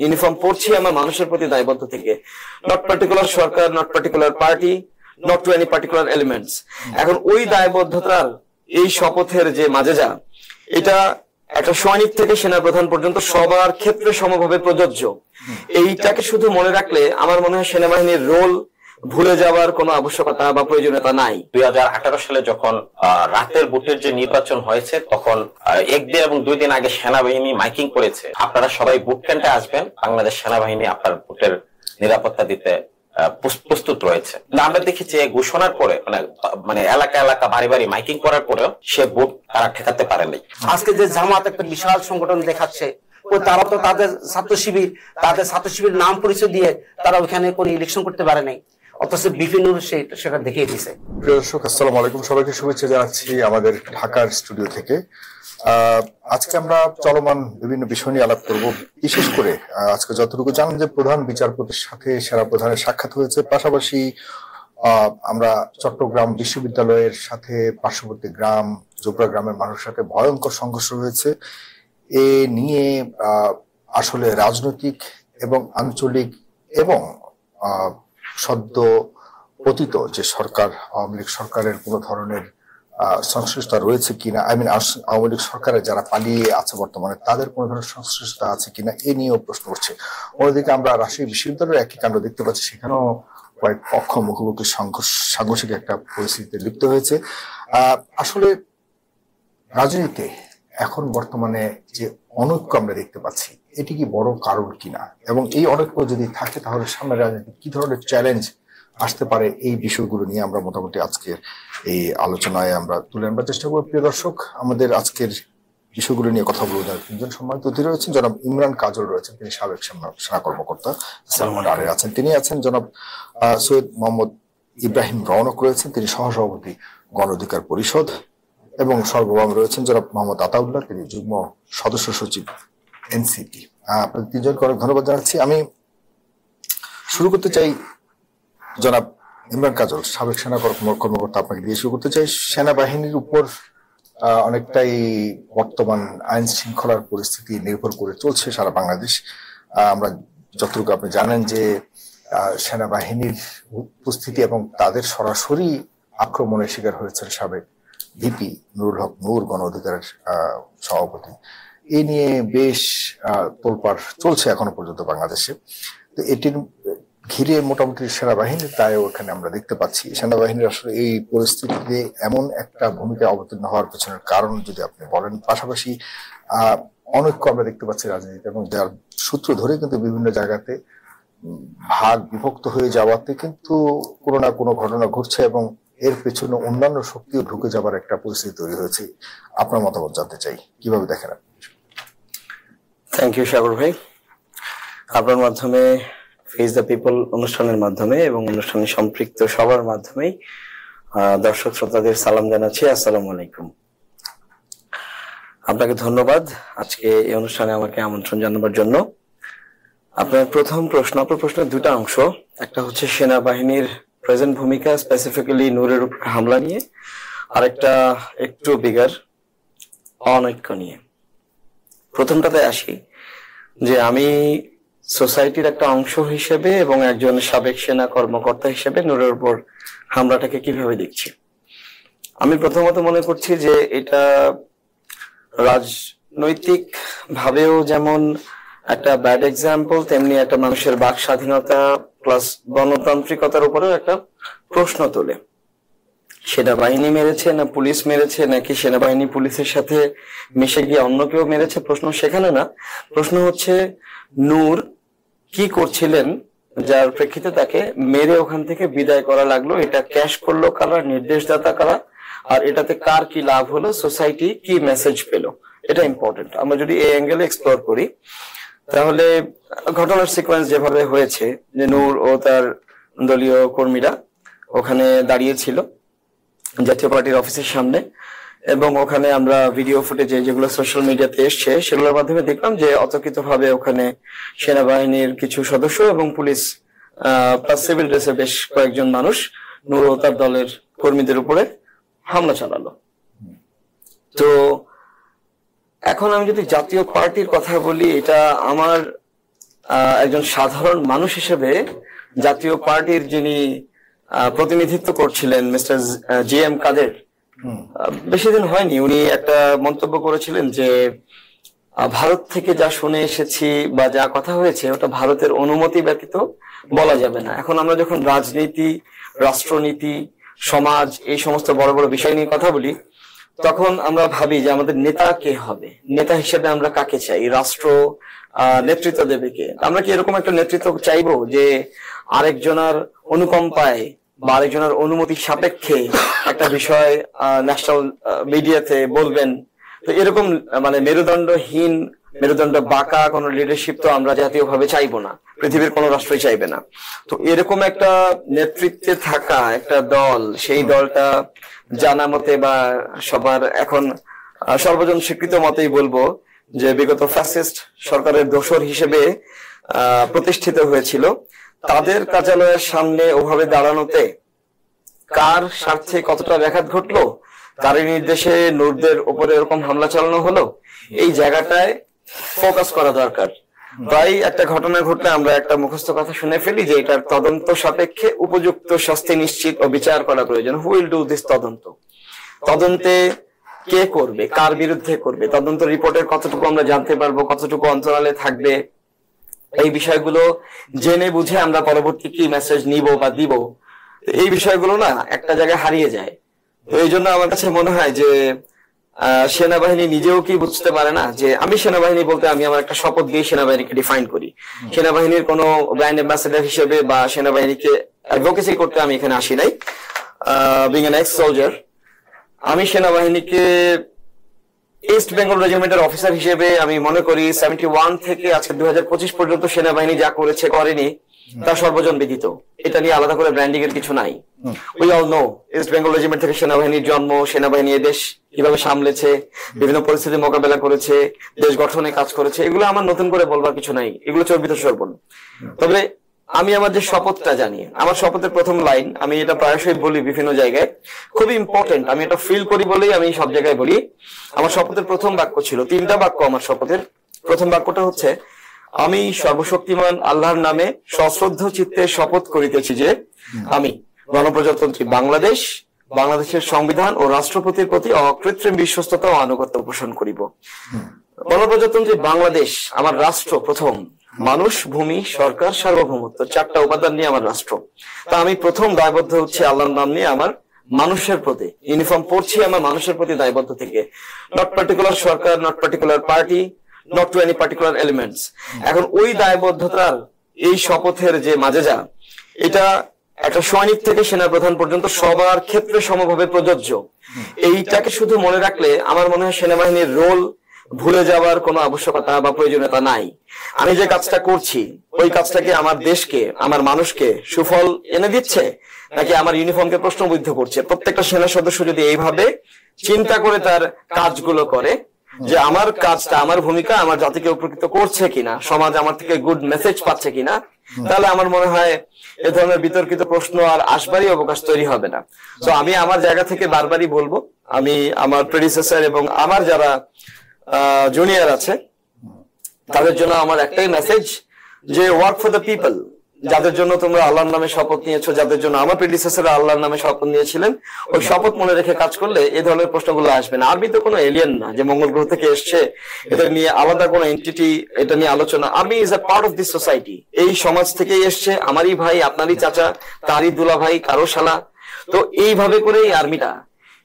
Uniform পরছি আমার মানুষের প্রতি দায়বদ্ধ থেকে, not particular Sarkar, not particular party, not to any particular elements. এখন ওই দায়বদ্ধতার এই শপথের যে মাজেজা, এটা একটা সৈনিক থেকে সেনাপ্রধান পর্যন্ত সবার ক্ষেত্রে সমভাবে প্রযোজ্য। এইটাকে শুধু মনে রাখলে আমার মনে হয় সেনাবাহিনীর রোল ভুলে যাওয়ার কোনো আবশ্যকতা বা প্রয়োজনীয়তা নাই। 2018 সালে যখন রাতের ভোটের যে নির্বাচন হয়েছে, তখন একদিন এবং 2 দিন আগে সেনাবাহিনী মাইকিং করেছে, আপনারা সবাই ভোট কেন্দ্রে আসবেন, বাংলাদেশ সেনাবাহিনী আপনার ভোটের নিরাপত্তা দিতে প্রস্তুত রয়েছে। আমরা দেখেছি ঘোষণার পরে মানে এলাকা এলাকা বাড়ি বাড়ি মাইকিং করার পরেও সে ভোট তারা ঠেকাতে পারেনি। আজকে যে জামাত একটা বিশাল সংগঠন দেখাচ্ছে, তারা তো তাদের ছাত্র শিবির নাম পরিচয় দিয়ে তারা ওখানে কোনো ইলেকশন করতে পারে নাই, অথচ বিভিন্ন সেটা দেখিয়ে দিয়েছে। প্রিয় দর্শক, আসসালামু আলাইকুম, সবাইকে শুভেচ্ছা জানাচ্ছি আমাদের ঢাকার স্টুডিও থেকে। আজকে আমরা চলমান বিভিন্ন বিষয় নিয়ে আলাপ করব। বিশেষ করে আজকে যতটুকু জানেন যে প্রধান বিচারপতির সাথে সেনাপ্রধানের সাক্ষাৎ হয়েছে, পাশাপাশি আমরা চট্টগ্রাম বিশ্ববিদ্যালয়ের সাথে পার্শ্ববর্তী গ্রাম জোবরা গ্রামের মানুষের সাথে ভয়ঙ্কর সংঘর্ষ হয়েছে। এ নিয়ে আসলে রাজনৈতিক এবং আঞ্চলিক এবং সদ্য পতিত যে সরকার, আওয়ামী লীগ সরকারের কোনো ধরনের সংশ্লিষ্টতা রয়েছে কিনা, আওয়ামী লীগ সরকারের যারা পালিয়ে আছে বর্তমানে তাদের কোনো ধরনের সংশ্লিষ্টতা আছে কিনা, এ নিয়েও প্রশ্ন উঠছে। অন্যদিকে আমরা রাজশাহী বিশ্ববিদ্যালয়ের একই কাণ্ড দেখতে পাচ্ছি, সেখানেও কয়েক পক্ষ মুখোমুখি সাংঘর্ষিক একটা পরিস্থিতিতে লিপ্ত হয়েছে। আসলে রাজনীতিতে এখন বর্তমানে যে অনৈক্য আমরা দেখতে পাচ্ছি, এটি কি বড় কারণ কিনা, এবং এই অনৈক্য যদি থাকে তাহলে সামনে রাজনীতি কি ধরনের চ্যালেঞ্জ আসতে পারে, এই বিষয়গুলো নিয়ে আমরা মোটামুটি আজকের এই আলোচনায় আমরা তুলে আনবার চেষ্টা করব। প্রিয় দর্শক, আমাদের আজকের বিষয়গুলো নিয়ে কথা বলবো তিনজন সম্মানিত অতিথি রয়েছেন। জনাব ইমরান কাজল রয়েছেন, তিনি সাবেক সেনা কর্মকর্তা আছেন। তিনি আছেন জনাব সৈয়দ মোহাম্মদ ইব্রাহিম রওনক রয়েছেন, তিনি সহসভাপতি গণ অধিকার পরিষদ, এবং সর্বপ্রথম রয়েছেন জনাব মোহাম্মদ আতাউল্লাহ, তিনি যুগ্ম সদস্য সচিব এনসিপি। আপনাদের তিনজনকে অনেক ধন্যবাদ জানাচ্ছি। আমি শুরু করতে চাই জনাব ইমরান কাজল, সাবেক সেনা কর্মকর্তা, আপনাকে দিয়ে শুরু করতে চাই। সেনাবাহিনীর উপর অনেকটাই বর্তমান আইন শৃঙ্খলার পরিস্থিতি নির্ভর করে চলছে সারা বাংলাদেশ। আমরা যতটুকু আপনি জানেন যে সেনাবাহিনীর উপস্থিতি এবং তাদের সরাসরি আক্রমণের শিকার হয়েছেন সাবেক ভিপি নুরুল হক নূর, গণ অধিকারের সভাপতি। এ নিয়ে বেশ তোলপাড় চলছে এখনো পর্যন্ত বাংলাদেশে। তো এটির ঘিরে মোটামুটি সেনাবাহিনীর দায়ও এখানে আমরা দেখতে পাচ্ছি। সেনাবাহিনীর আসলে এই পরিস্থিতিতে এমন একটা ভূমিকা অবতীর্ণ হওয়ার পেছনের কারণ যদি আপনি বলেন, পাশাপাশি অনৈক্য আমরা দেখতে পাচ্ছি রাজনীতিতে, এবং যার সূত্র ধরে কিন্তু বিভিন্ন জায়গাতে ভাগ বিভক্ত হয়ে যাওয়াতে কিন্তু কোনো না কোনো ঘটনা ঘটছে, এবং এর পেছনে অন্যান্য শক্তিও ঢুকে যাবার একটা পরিস্থিতি তৈরি হয়েছে। আপনার মতামত জানতে চাই, কিভাবে দেখেন আপনি? থ্যাংক ইউ সাগর ভাই। আপনার মাধ্যমে ফেস দ্য পিপল অনুষ্ঠানের মাধ্যমে এবং অনুষ্ঠানে সম্পৃক্ত সবার মাধ্যমেই দর্শক শ্রোতাদের সালাম জানাচ্ছি, আসসালামু আলাইকুম। আপনাকে ধন্যবাদ আজকে এই অনুষ্ঠানে আমাকে আমন্ত্রণ জানাবার জন্য। আপনার প্রশ্নের দুটা অংশ, একটা হচ্ছে সেনাবাহিনীর প্রেজেন্ট ভূমিকা, স্পেসিফিক্যালি নূরের উপর হামলা নিয়ে, আর একটা একটু বিগার অনৈক্য নিয়ে। প্রথমটাতে আসি যে আমি সোসাইটির একটা অংশ হিসেবে এবং একজন সাবেক সেনা কর্মকর্তা হিসেবে নূরের উপর হামলাটাকে কিভাবে দেখছি। আমি প্রথমত মনে করছি যে এটা রাজনৈতিক ভাবেও যেমন একটা ব্যাড এক্সাম্পল, তেমনি একটা মানুষের বাক স্বাধীনতা প্লাস গণতান্ত্রিকতার উপরেও একটা প্রশ্ন তোলে। সেনাবাহিনী মেরেছে না পুলিশ মেরেছে, নাকি সেনাবাহিনী পুলিশের সাথে মিশে গিয়ে অন্য কেউ মেরেছে, প্রশ্ন সেখানে না। প্রশ্ন হচ্ছে নূর কি করছিলেন যার প্রেক্ষিতে তাকে মেরে ওখান থেকে বিদায় করা লাগলো, এটা ক্যাশ করলো কারা, নির্দেশদাতা কারা, আর এটাতে কার কি লাভ হলো, সোসাইটি কি মেসেজ পেল, এটা ইম্পর্টেন্ট। আমরা যদি এই অ্যাঙ্গেলে এক্সপ্লোর করি তাহলে ঘটনার সিকোয়েন্স যেভাবে হয়েছে, যে নূর ও তার দলীয় কর্মীরা ওখানে দাঁড়িয়েছিল জাতীয় পার্টির অফিসের সামনে, এবং ওখানে আমরা ভিডিও ফুটেজে যেগুলো সোশ্যাল মিডিয়াতে এসছে সেগুলোর মাধ্যমে দেখলাম যে অতর্কিতভাবে ওখানে সেনাবাহিনীর কিছু সদস্য এবং পুলিশ প্লাস সিভিল ড্রেসে বেশ কয়েকজন মানুষ নূর ও তার দলের কর্মীদের উপরে হামলা চালালো। তো এখন আমি যদি জাতীয় পার্টির কথা বলি, এটা আমার একজন সাধারণ মানুষ হিসেবে জাতীয় পার্টির যিনি প্রতিনিধিত্ব করছিলেন মিস্টার জি এম কাদের, বেশি দিন হয়নি উনি একটা মন্তব্য করেছিলেন যে ভারত থেকে যা শুনে এসেছি বা যা কথা হয়েছে ওটা ভারতের অনুমতি ব্যতীত বলা যাবে না। এখন আমরা যখন রাজনীতি, রাষ্ট্রনীতি, সমাজ এই সমস্ত বড় বড় বিষয় নিয়ে কথা বলি, তখন আমরা ভাবি যে আমাদের নেতা কে হবে, নেতা হিসেবে আমরা কাকে চাই, রাষ্ট্র নেতৃত্ব দেবে কে। আমরা কি এরকম একটা নেতৃত্ব চাইবো যে আরেকজনের অনুকম্পায় বা আরেকজনের অনুমতি সাপেক্ষে একটা বিষয় ন্যাশনাল মিডিয়াতে বলবেন? তো এরকম মানে মেরুদণ্ডহীন, মেরুদণ্ড বাঁকা কোন লিডারশিপ তো আমরা জাতীয়ভাবে চাইবো না, পৃথিবীর কোন রাষ্ট্রই চাইবে না। তো এরকম একটা নেতৃত্বে থাকা একটা দল, সেই দলটা জানা মতে বা সবার এখন সর্বজন স্বীকৃত মতেই বলবো যে বিগত ফ্যাসিস্ট সরকারের দোসর হিসেবে প্রতিষ্ঠিত হয়েছিল, তাদের কার্যালয়ের সামনে ওভাবে দাঁড়ানোতে কার স্বার্থে কতটা ব্যাঘাত ঘটলো, কার নির্দেশে নূরদের উপরে এরকম হামলা চালানো হলো, এই জায়গাটায় ফোকাস করা দরকার। তাই একটা ঘটনা ঘটলে আমরা একটা মুখস্থ কথা শুনে ফেলি যে এটার তদন্ত সাপেক্ষে উপযুক্ত শাস্তি নিশ্চিত ও বিচার করা প্রয়োজন। হু উইল ডু দিস তদন্ত? তদন্তে কে করবে, কার বিরুদ্ধে করবে, তদন্ত রিপোর্টের কতটুকু আমরা জানতে পারবো, কতটুকু অন্তরালে থাকবে, এই বিষয়গুলো জেনে বুঝে আমরা পরবর্তী কি মেসেজ নিব বা দিব, এই বিষয়গুলো না একটা জায়গায় হারিয়ে যায়। তো এই জন্য আমার কাছে মনে হয় যে সেনাবাহিনী নিজেও কি বুঝতে পারে না যে আমি সেনাবাহিনী বলতে আমি আমার একটা শপথ দিয়ে সেনাবাহিনীকে ডিফাইন করি। সেনাবাহিনীর কোনো ব্র্যান্ড অ্যাম্বাসেডর হিসেবে বা সেনাবাহিনীকে অ্যাডভোকেসি করতে আমি এখানে আসি নাই। বিং অ্যান এক্স সোলজার, আমি সেনাবাহিনীকে ইস্ট বেঙ্গল রেজিমেন্টের অফিসার হিসেবে আমি মনে করি 71 থেকে আজকে 2025 পর্যন্ত সেনাবাহিনী যা করেছে করেনি তা সর্বজন বিদিত। এটা নিয়ে আলাদা করে ব্র্যান্ডিং এর কিছু নাই। We all know East Bengal Regiment থেকে সেনাবাহিনীর জন্ম, সেনাবাহিনী দেশ কিভাবে সামলেছে, বিভিন্ন পরিস্থিতি মোকাবেলা করেছে, দেশ গঠনে কাজ করেছে, এগুলো আমার নতুন করে বলবার কিছু নাই, এগুলো চর্বিত সর্বণ। তবে আমি আমার যে শপথটা জানি, আমার শপথের প্রথম লাইন, আমি এটা প্রায়শই বলি বিভিন্ন জায়গায়, খুবই ইম্পর্টেন্ট, আমি এটা ফিল করি বলেই আমি সব জায়গায় বলি। আমার শপথের প্রথম বাক্য ছিল, 3টা বাক্য আমার শপথের। প্রথম বাক্যটা হচ্ছে, আমি সর্বশক্তিমান আল্লাহর নামে সশ্রদ্ধ চিত্তে শপথ করিতেছি যে আমি গণপ্রজাতন্ত্রী বাংলাদেশ, বাংলাদেশের সংবিধান ও রাষ্ট্রপতির প্রতি অকৃত্রিম বিশ্বস্ততা ও আনুগত্য পোষণ করিব। গণপ্রজাতন্ত্রী বাংলাদেশ আমার রাষ্ট্র, প্রথম মানুষ, ভূমি, সরকার, সার্বভৌমত্ব, 4টা উপাদান নিয়ে আমার রাষ্ট্র। তা আমি প্রথম দায়বদ্ধ হচ্ছে আল্লাহর নাম নিয়ে আমার মানুষের প্রতি, ইউনিফর্ম পড়ছি আমার মানুষের প্রতি দায়বদ্ধ থেকে, not particular Sarkar, not particular party, not to any particular elements. এখন ওই দায়বদ্ধতার এই শপথের যে মাজেজা, এটা একটা সৈনিক থেকে সেনাপ্রধান পর্যন্ত সবার ক্ষেত্রে সমভাবে প্রযোজ্য। এইটাকে শুধু মনে রাখলে আমার মনে হয় সেনাবাহিনীর রোল ভুলে যাওয়ার কোনো আবশ্যকতা বা প্রয়োজনীয়তা নাই। আমি যে কাজটা করছি ওই কাজটাকে আমার দেশকে, আমার মানুষকে সুফল এনে দিচ্ছে, নাকি আমার ইউনিফর্মকে প্রশ্নবিদ্ধ করছে? প্রত্যেকটা সেনা সদস্য যদি এইভাবে চিন্তা করে তার কাজগুলো করে যে আমার কাজটা, আমার ভূমিকা আমার জাতিকে উপকৃত করছে কিনা, সমাজ আমার থেকে গুড মেসেজ পাচ্ছে কিনা, তাহলে আমার মনে হয় এ ধরনের বিতর্কিত প্রশ্ন আর আসবারই অবকাশ তৈরি হবে না। তো আমি আমার জায়গা থেকে বারবারই বলবো, আমি আমার প্রেডিসেসর এবং আমার যারা জুনিয়র আছে তাদের জন্য আমার একটাই মেসেজ, যে ওয়ার্ক ফর দ্য পিপল। যাদের জন্য তোমরা আল্লাহর নামে শপথ নিয়েছো, যাদের জন্য আমার প্রেডিসেসররা আল্লাহর নামে শপথ নিয়েছিলেন, ওই শপথ মনে রেখে কাজ করলে এই ধরনের প্রশ্নগুলো আসবে না। আরবি তো কোনো এলিয়েন না যে মঙ্গল গ্রহ থেকে এসছে, এটা নিয়ে আলাদা কোনো এন্টিটি, এটা নিয়ে আলোচনা। আমি is a part of this society, এই সমাজ থেকেই এসছে, আমারই ভাই, আপনারই চাচা, তারই দুলা ভাই, কারো শালা। তো এইভাবে করেই আর্মিটা,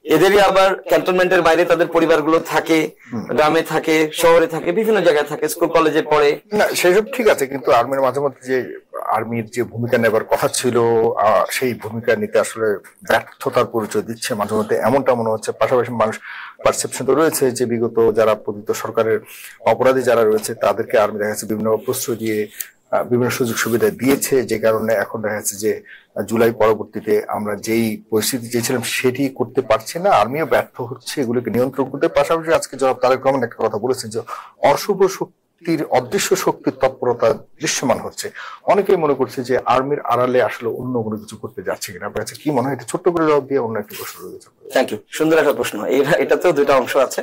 এদেরই আবার ক্যান্টনমেন্টের বাইরে তাদের পরিবারগুলো থাকে, গ্রামে থাকে, শহরে থাকে, বিভিন্ন জায়গায় থাকে, স্কুল কলেজে পড়ে। না সেসব ঠিক আছে, কিন্তু আর্মির মাঝে মধ্যে যে আর্মির যে ভূমিকা নেবার কথা ছিল সেই ভূমিকা নিতে আসলে ব্যর্থতার পরিচয় দিচ্ছে মাঝে মধ্যে, এমনটা মনে হচ্ছে। পাশাপাশি মানুষ পারসেপশন তো রয়েছে যে বিগত যারা পতিত সরকারের অপরাধী যারা রয়েছে তাদেরকে আর্মি দেখা যাচ্ছে বিভিন্ন প্রশ্রয় দিয়ে বিভিন্ন সুযোগ সুবিধা দিয়েছে, যে কারণে এখন দেখা যাচ্ছে যে জুলাই পরবর্তীতে আমরা যেই পরিস্থিতি চেয়েছিলাম সেটি করতে পারছি না, আর্মিও ব্যর্থ হচ্ছে এগুলোকে নিয়ন্ত্রণ করতে। পাশাপাশি আজকে জনাব তারেক রহমান একটা কথা বলেছেন যে অশুভ শক্তি শক্তির অদৃশ্য শক্তির তৎপরতা দৃশ্যমান হচ্ছে, অনেকেই মনে করছে যে আর্মির আড়ালে আসলে অন্য কোনো কিছু করতে যাচ্ছে কিনা। আপনার কাছে কি মনে হয়? এটা ছোট্ট করে জবাব দিয়ে অন্য একটা প্রশ্ন রয়েছে। থ্যাংক ইউ, সুন্দর একটা প্রশ্ন। এটাতেও দুইটা অংশ আছে।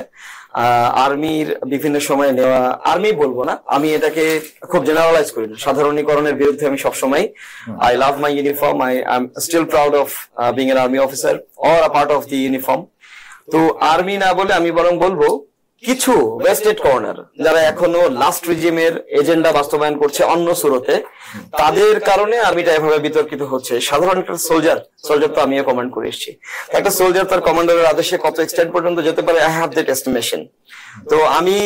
আর্মির বিভিন্ন সময় নেওয়া, আর্মি বলবো না, আমি এটাকে খুব জেনারেলাইজ করি না, সাধারণীকরণের বিরুদ্ধে আমি সবসময়। I love my uniform, I am still proud of being an army officer or a part of the uniform. তো আর্মি না বলে আমি বরং বলবো কিছু ওয়েস্টেড কর্নার যারা এখনো লাস্ট রিজিমের এজেন্ডা বাস্তবায়ন করছে অন্য সুরতে, তাদের কারণে আর্মিটা এভাবে বিতর্কিত হচ্ছে। সাধারণ একটা সোলজার তো আমিও কমান্ড করে এসেছি, একটা সোলজার তার কমান্ডারের আদেশে কত এক্সটেন্ড পর্যন্ত যেতে পারে, আই হ্যাভ দ্যাট এস্টিমেশন। তো আমি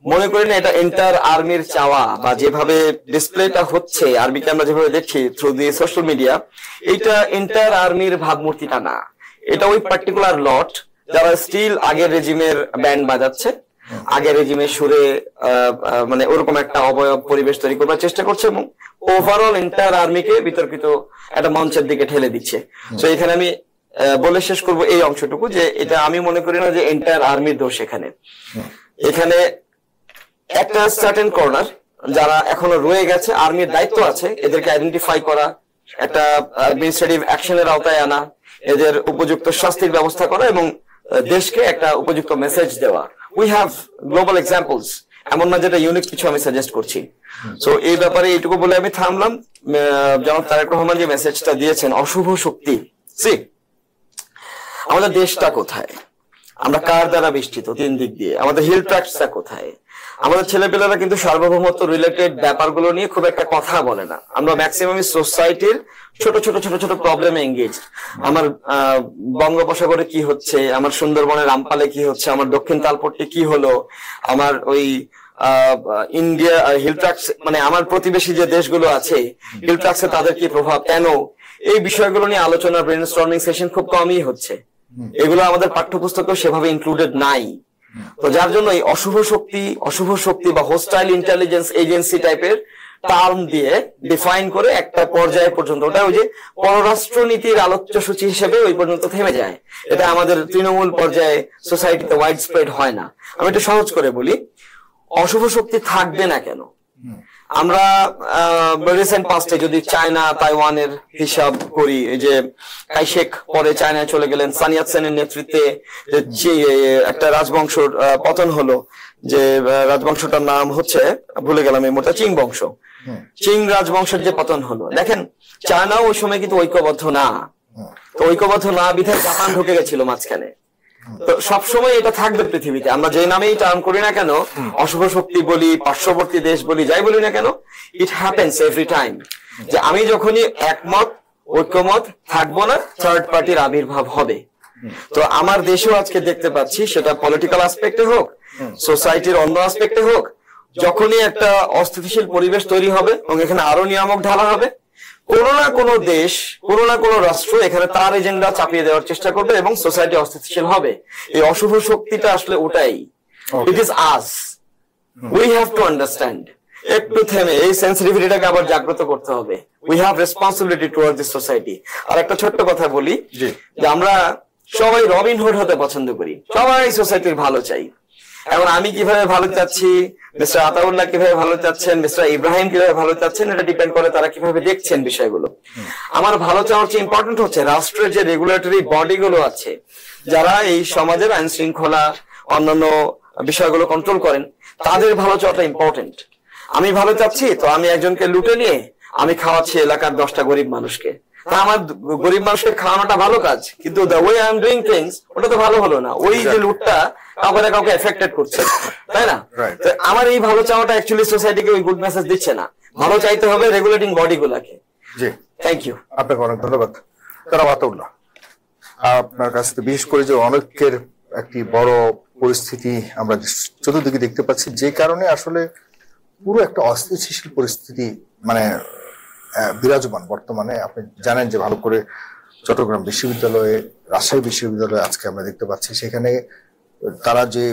মনে করি না এটা এন্টার আর্মির চাওয়া, বা যেভাবে ডিসপ্লেটা হচ্ছে আর্মিকে আমরা যেভাবে দেখছি থ্রু দি সোশ্যাল মিডিয়া, এটা এন্টার আর্মির ভাবমূর্তিটা না। এটা ওই পার্টিকুলার লট যারা স্টিল আগের রেজিমের ব্যান্ড বাজাচ্ছে, আগের রেজিমের সুরে মানে ওরকম একটা অবয়ব পরিবেশ তৈরি করবার চেষ্টা করছে, এবং ওভারঅল এন্টার আর্মিকে বিতর্কিত একটা মঞ্চের দিকে ঠেলে দিচ্ছে। তো এখানে আমি বলে শেষ করব এই অংশটুকু, যে এটা আমি মনে করি না যে এন্টার আর্মির দোষ। এখানে একটা সার্টেন কর্নার যারা এখনো রয়ে গেছে, আর্মির দায়িত্ব আছে এদেরকে আইডেন্টিফাই করা, একটা অ্যাডমিনিস্ট্রেটিভ অ্যাকশনের আওতায় আনা, এদের উপযুক্ত শাস্তির ব্যবস্থা করা, এবং দেশকে একটা উপযুক্ত মেসেজ দেওয়া। উই হ্যাভ গ্লোবাল এক্সাম্পলস, এমন না যেটা ইউনিক কিছু আমি সাজেস্ট করছি। সো এই ব্যাপারে এইটুকু বলে আমি থামলাম। যেমন তারেক রহমান যে মেসেজটা দিয়েছেন, অশুভ শক্তি, আমাদের দেশটা কোথায়, আমরা কার দ্বারা বেষ্টিত, তিন দিক দিয়ে আমাদের হিল ট্র্যাক্টসটা কোথায়। আমাদের ছেলেপেলেরা কিন্তু সার্বভৌমত্ব রিলেটেড ব্যাপারগুলো নিয়ে খুব একটা কথা বলে না। আমরা ম্যাক্সিমাম সোসাইটির ছোট ছোট ছোট ছোট প্রবলেমে এঙ্গেজ। আমার বঙ্গোপসাগরে কি হচ্ছে, আমার সুন্দরবনের রামপালে কি হচ্ছে, আমার দক্ষিণ তালপট্টি কি হলো, আমার ওই ইন্ডিয়া হিল ট্র্যাক্স, মানে আমার প্রতিবেশী যে দেশগুলো আছে হিল ট্র্যাক্সে তাদের কি প্রভাব, কেন, এই বিষয়গুলো নিয়ে আলোচনা, ব্রেনস্টর্মিং সেশন খুব কমই হচ্ছে। এগুলো আমাদের পাঠ্যপুস্তকেও সেভাবে ইনক্লুডেড নাই। তো যার জন্য এই অশুভ শক্তি বা হোস্টাইল ইন্টেলিজেন্স এজেন্সি টাইপের টার্ম দিয়ে ডিফাইন করে একটা পর্যায় পর্যন্ত, ওটা ওই যে পররাষ্ট্রনীতির আলোচ্য সূচি হিসেবে ওই পর্যন্ত থেমে যায়। এটা আমাদের তৃণমূল পর্যায়ে সোসাইটিতে ওয়াইড স্প্রেড হয় না। আমি একটু সহজ করে বলি, অশুভ শক্তি থাকবে না কেন? আমরা রিসেন্ট পাস্টে যদি চায়না তাইওয়ানের হিসাব করি, যে কাইশেক পরে চায়নায় চলে গেলেন, সান ইয়াতসেনের নেতৃত্বে একটা রাজবংশর পতন হলো, যে রাজবংশটার নাম হচ্ছে ভুলে গেলাম এই মুহূর্তে, চিং বংশ। চিং রাজবংশের যে পতন হলো, দেখেন চায়নাও ওই সময় কিন্তু ঐক্যবদ্ধ না। তো ঐক্যবদ্ধ না বিধায় জাপান ঢুকে গেছিল মাঝখানে। তো সবসময় এটা থাকবে পৃথিবীতে, আমরা যে নামেই টার্ম করি না কেন, অশুভ শক্তি বলি, পার্শ্ববর্তী দেশ বলি, যাই বলি না কেন, ইট হ্যাপেন্স এভরি টাইম। যে আমি যখনই একমত ঐক্যমত থাকবো না, থার্ড পার্টির আবির্ভাব হবে। তো আমার দেশেও আজকে দেখতে পাচ্ছি, সেটা পলিটিক্যাল আসপেক্টে হোক, সোসাইটির অন্য আসপেক্টে হোক, যখনই একটা অস্থিতিশীল পরিবেশ তৈরি হবে এবং এখানে আরো নিয়ামক ঢালা হবে, কোন না কোন দেশ, কোন না কোন রাষ্ট্র এখানে তার এজেন্ডা চাপিয়ে দেওয়ার চেষ্টা করবে এবং সোসাইটি অস্থিতিশীল হবে। এই অশুভ শক্তিটা আসলে ওটাই, it is us, we have to understand. একটু থেমে এই সেন্সিটিভিটিটাকে আবার জাগ্রত করতে হবে। We have responsibility toward this society. আর একটা ছোট্ট কথা বলি, যে আমরা সবাই রবিনহুড হতে পছন্দ করি, সবাই সোসাইটির ভালো চাই। এখন আমি কিভাবে ভালো চাচ্ছি, মিস্টার আতাউল্লাহ কিভাবে ভালো চাচ্ছেন, মিস্টার ইব্রাহিম কিভাবে ভালো চাচ্ছেন, এটা ডিপেন্ড করে তারা কিভাবে দেখছেন বিষয়গুলো। আমার ভালো চাওয়ার চেয়ে ইম্পর্টেন্ট হচ্ছে রাষ্ট্রের যে রেগুলেটরি বডি গুলো আছে, যারা এই সমাজের আইন শৃঙ্খলা অন্যান্য বিষয়গুলো কন্ট্রোল করেন, তাদের ভালো চাওয়াটা ইম্পর্টেন্ট। আমি ভালো চাচ্ছি তো আমি একজনকে লুটে নিয়ে আমি খাওয়াচ্ছি এলাকার 10টা গরিব মানুষকে, আমার গরিব মানুষকে খাওয়ানোটা ভালো কাজ, কিন্তু the way I am doing things ওটা তো ভালো হলো না। ওই যে লুটটা কাউকে না কাউকে এফেক্টেড করছে, তাই না? তো আমার এই ভালো চাওয়াটা অ্যাকচুয়ালি সোসাইটিকে ওই গুড মেসেজ দিচ্ছে না। ভালো চাইতে হবে রেগুলেটিং বডি গুলাকে। জি, থ্যাংক ইউ। আপনাকে অনেক ধন্যবাদ। তারা আতাউল্লাহ, আপনার কাছে তো বিশেষ করে যে অনেকের একটি বড় পরিস্থিতি আমরা চতুর্দিকে দেখতে পাচ্ছি, যে কারণে আসলে পুরো একটা অস্থিতিশীল পরিস্থিতি মানে বিরাজমান বর্তমানে। আপনি জানেন যে ভালো করে চট্টগ্রাম বিশ্ববিদ্যালয়ে, রাজশাহী বিশ্ববিদ্যালয়ে আজকে আমরা দেখতে পাচ্ছি, সেখানে তারা যে